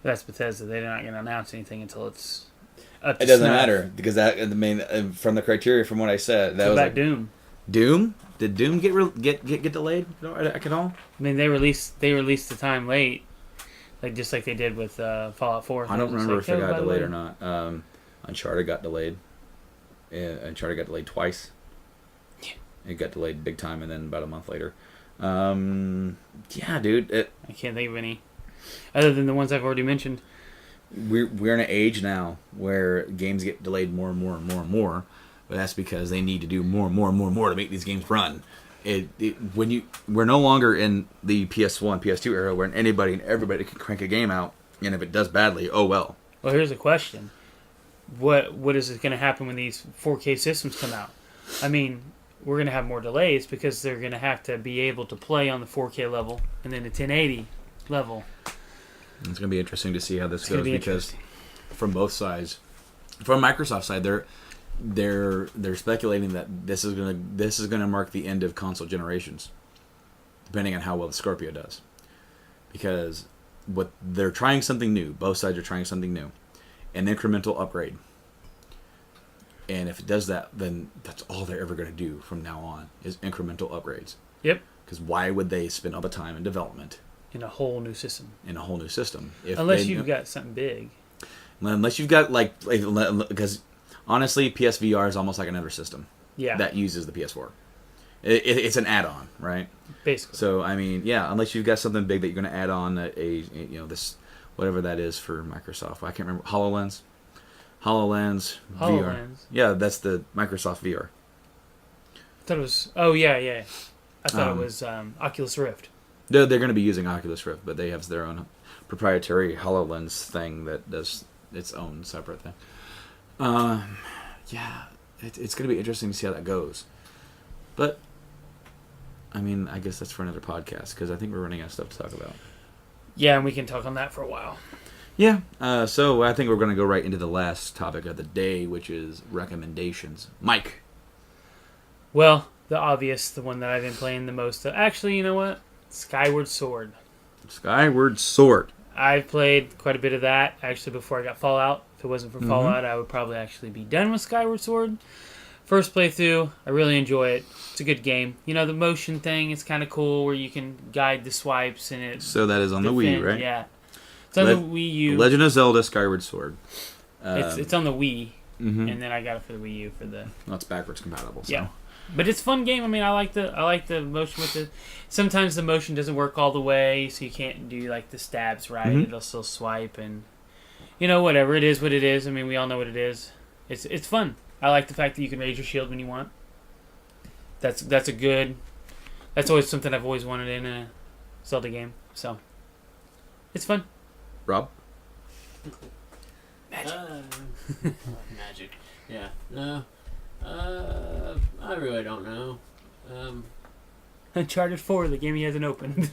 That's Bethesda. They're not going to announce anything until it's up to It doesn't snuff. matter because from the criteria from what I said, that What was about like, Doom? Doom. Did Doom get delayed at all? I mean, they released the time late, just like they did with Fallout 4. I don't remember if it got by the delayed way- or not. Uncharted got delayed. Uncharted got delayed twice. Yeah. It got delayed big time, and then about a month later. Yeah, dude. I can't think of any other than the ones I've already mentioned. We're in an age now where games get delayed more and more and more and more, but that's because they need to do more and more and more and more to make these games run. We're no longer in the PS1, PS2 era where anybody and everybody can crank a game out, and if it does badly, oh well. Well, here's a question: What is going to happen when these 4K systems come out? I mean, we're going to have more delays because they're going to have to be able to play on the 4K level and then the 1080 level. It's going to be interesting to see how this goes be because from both sides, from Microsoft's side, they're speculating that this is going to mark the end of console generations, depending on how well the Scorpio does, because they're trying something new. Both sides are trying something new, an incremental upgrade. And if it does that, then that's all they're ever going to do from now on is incremental upgrades. Yep. Because why would they spend all the time in development In a whole new system. Unless You've got something big. Unless you've got because honestly, PSVR is almost like another system. Yeah. That uses the PS4. It's an add-on, right? Basically. So I mean, yeah, unless you've got something big that you're going to add on this whatever that is for Microsoft. I can't remember. HoloLens VR. Yeah, that's the Microsoft VR. I thought it was. Oh yeah. I thought it was Oculus Rift. They're going to be using Oculus Rift, but they have their own proprietary HoloLens thing that does its own separate thing. Yeah, it's going to be interesting to see how that goes. But, I mean, I guess that's for another podcast, because I think we're running out of stuff to talk about. Yeah, and we can talk on that for a while. Yeah, so I think we're going to go right into the last topic of the day, which is recommendations. Mike. Well, the one that I've been playing the most. Actually, you know what? Skyward Sword. Skyward Sword. I've played quite a bit of that, actually, before I got Fallout. If it wasn't for Fallout, I would probably actually be done with Skyward Sword. First playthrough, I really enjoy it. It's a good game. The motion thing is kind of cool, where you can guide the swipes and it. So that is on the Wii, right? Yeah, it's on the Wii U. Legend of Zelda: Skyward Sword. It's on the Wii, mm-hmm. and then I got it for the Wii U for the. Well, it's backwards compatible. So. Yeah, but it's a fun game. I mean, I like the motion with it. Sometimes the motion doesn't work all the way, so you can't do the stabs right. Mm-hmm. It'll still swipe and whatever it is, what it is. I mean, we all know what it is. It's fun. I like the fact that you can raise your shield when you want. That's always something I've always wanted in a Zelda game. So it's fun. Rob? Magic. Magic. Yeah. No. I really don't know. Uncharted 4, the game he hasn't opened.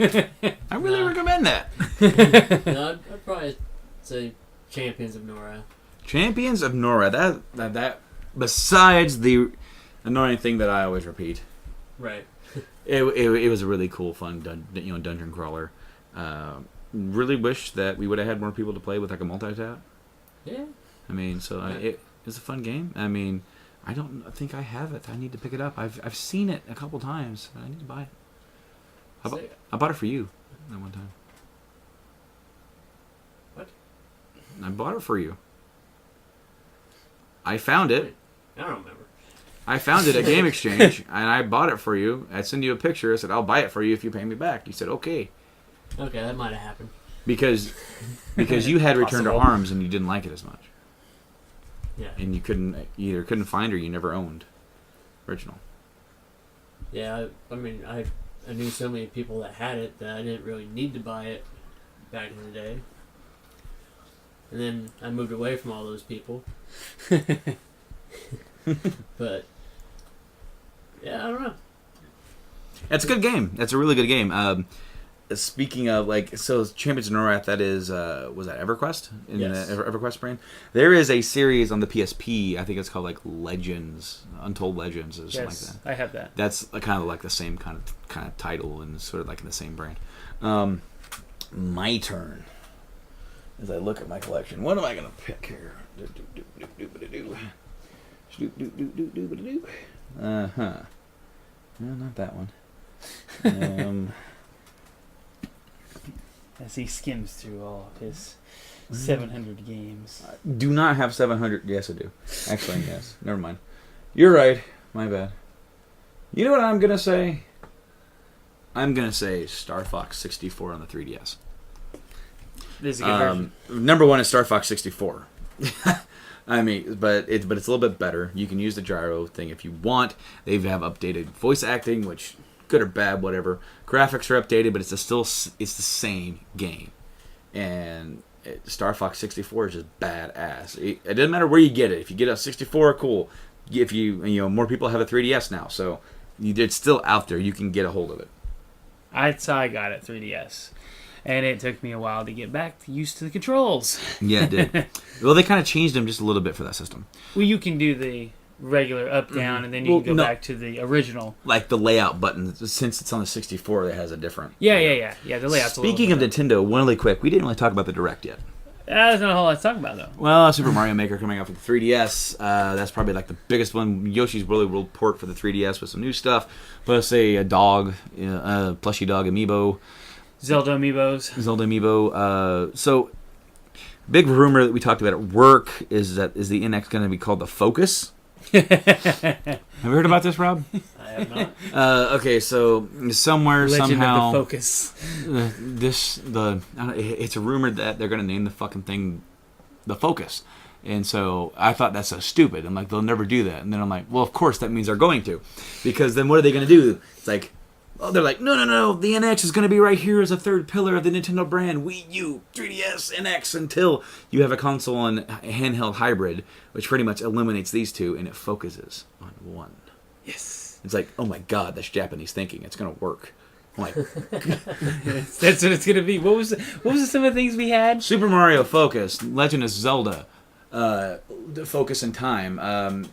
I really recommend that. No, I'd probably say Champions of Nora. Champions of Nora. That besides the annoying thing that I always repeat, Right. it was a really cool, fun dungeon crawler. Really wish that we would have had more people to play with like a multi-tap. Yeah. I mean, it was a fun game. I mean, I don't think I have it. I need to pick it up. I've seen it a couple times. I need to buy it. I bought it for you that one time. What? I bought it for you. I found it. I don't remember. I found it at Game Exchange, and I bought it for you. I sent you a picture. I said, I'll buy it for you if you pay me back. You said, okay. Okay, that might have happened. Because you had Return to Possible. Arms, and you didn't like it as much. Yeah. And you either couldn't find or you never owned original. Yeah, I mean, I knew so many people that had it that I didn't really need to buy it back in the day. And then I moved away from all those people. But, yeah, I don't know. It's a good game. That's a really good game. Speaking of, Champions of Nora, that is, was that EverQuest? In Yes. the EverQuest brand? There is a series on the PSP, I think it's called, Legends, Untold Legends, or something like Yes, that. I have that. That's kind of like the same kind of title and sort of like in the same brand. My turn. As I look at my collection, what am I going to pick here? Uh-huh. No, not that one. As he skims through all of his 700 games. Do not have 700. Yes, I do. Actually, yes. Never mind. You're right. My bad. You know what I'm going to say? I'm going to say Star Fox 64 on the 3DS. This is a good version. Number one is Star Fox 64. I mean, but it's a little bit better. You can use the gyro thing if you want. They have updated voice acting, which good or bad, whatever. Graphics are updated, but it's the same game. And Star Fox 64 is just badass. It doesn't matter where you get it. If you get a 64, cool. If more people have a 3DS now, so it's still out there. You can get a hold of it. That's how I got it, 3DS. And it took me a while to get back used to the controls. Yeah, it did. Well, they kind of changed them just a little bit for that system. Well, you can do the regular up-down, and then you can go back to the original. Like the layout button, since it's on the 64, it has a different... Yeah, the layout's Speaking a of little Nintendo, really quick, we didn't really talk about the Direct yet. There's not a whole lot to talk about, though. Well, Super Mario Maker coming out for the 3DS. That's probably like the biggest one. Yoshi's Woolly World port for the 3DS with some new stuff. Plus a dog, plushy dog amiibo. Zelda amiibos. So, big rumor that we talked about at work is the NX going to be called the Focus? Have you heard about this, Rob? I have not. Okay, so somewhere, Legend somehow... of the Focus. It's a rumor that they're going to name the fucking thing the Focus. And so I thought that's so stupid. I'm like, they'll never do that. And then I'm like, well, of course that means they're going to. Because then what are they going to do? It's like... Oh, they're like, no, the NX is going to be right here as a third pillar of the Nintendo brand, Wii U, 3DS, NX, until you have a console and handheld hybrid, which pretty much eliminates these two, and it focuses on one. Yes. It's like, oh my god, that's Japanese thinking. It's going to work. I'm like, That's what it's going to be. What was some of the things we had? Super Mario Focus, Legend of Zelda, Focus in Time,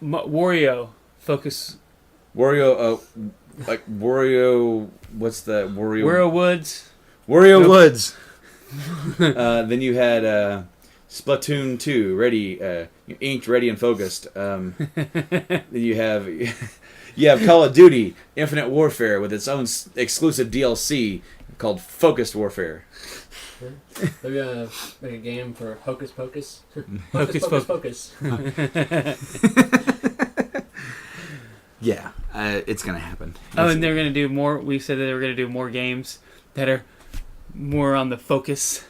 Wario Focus. Wario, what's the Wario? Wario Woods. Wario Woods. Then you had Splatoon 2, ready, inked, ready, and focused. Then you have Call of Duty Infinite Warfare with its own exclusive DLC called Focused Warfare. They're gonna make a game for Hocus Pocus. Hocus Pocus. Yeah, it's gonna happen. And they're gonna do more. We said that they were gonna do more games that are more on the focus.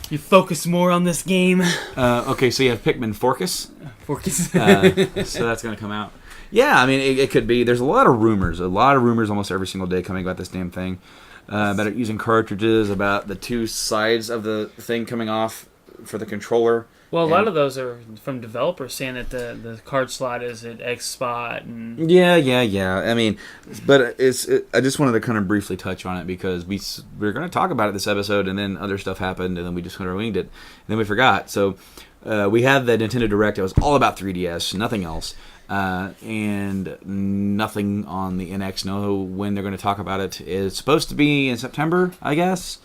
You focus more on this game. Okay, so you have Pikmin Focus. Focus. So that's gonna come out. Yeah, I mean, it could be. There's a lot of rumors almost every single day coming about this damn thing. About it using cartridges, about the two sides of the thing coming off for the controller. Well, a lot of those are from developers saying that the card slot is at X spot and Yeah. I mean, but I just wanted to kind of briefly touch on it because we were going to talk about it this episode, and then other stuff happened, and then we just kind of winged it, and then we forgot. So we had the Nintendo Direct. It was all about 3DS, nothing else, and nothing on the NX. No, when they're going to talk about it. It's supposed to be in September, I guess,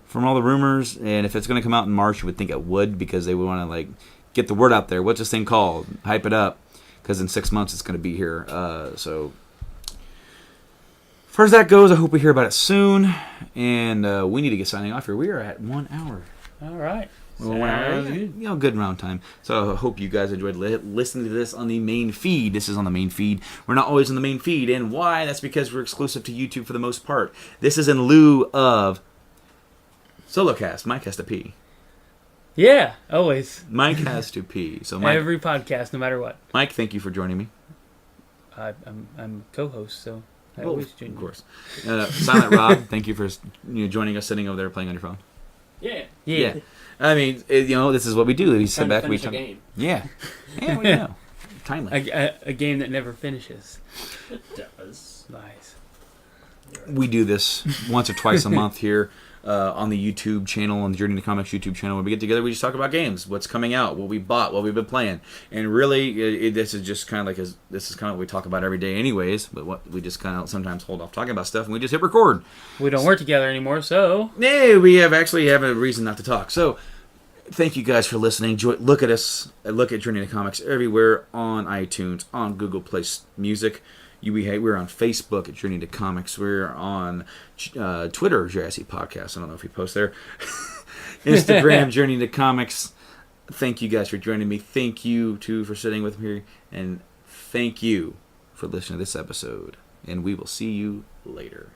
from all the rumors, and if it's going to come out in March, you would think it would, because they would want to like get the word out there. What's this thing called? Hype it up, because in 6 months it's going to be here. So, as far as that goes, I hope we hear about it soon, and we need to get signing off here. We are at 1 hour. all right. Well, 1 hour, good round time. So I hope you guys enjoyed listening to this on the main feed. This is on the main feed. We're not always on the main feed, and why? That's because we're exclusive to YouTube for the most part. This is in lieu of Solocast. Mike has to pee. Yeah, always. Mike has to pee. So Mike, Every podcast, no matter what. Mike, thank you for joining me. I'm co-host, so I Well, always join of you. course. Silent Rob, thank you for joining us, sitting over there playing on your phone. Yeah. I mean, this is what we do. We sit Trying to back, we finish a talk. game. Yeah, well, you know, timely. A game that never finishes. It does. Nice. We do this once or twice a month here on the YouTube channel, on the Journey to Comics YouTube channel. When we get together, we just talk about games, what's coming out, what we bought, what we've been playing, and really, this is just kind of like this is kind of what we talk about every day, anyways. But what we just kind of sometimes hold off talking about stuff, and we just hit record. We don't work together anymore, so Nay, we have a reason not to talk. So, thank you guys for listening. Look at us. Look at Journey to Comics everywhere on iTunes, on Google Play Music. We're on Facebook at Journey to Comics. We're on Twitter, JSE Podcast. I don't know if we post there. Instagram, Journey to Comics. Thank you guys for joining me. Thank you, too, for sitting with me here. And thank you for listening to this episode. And we will see you later.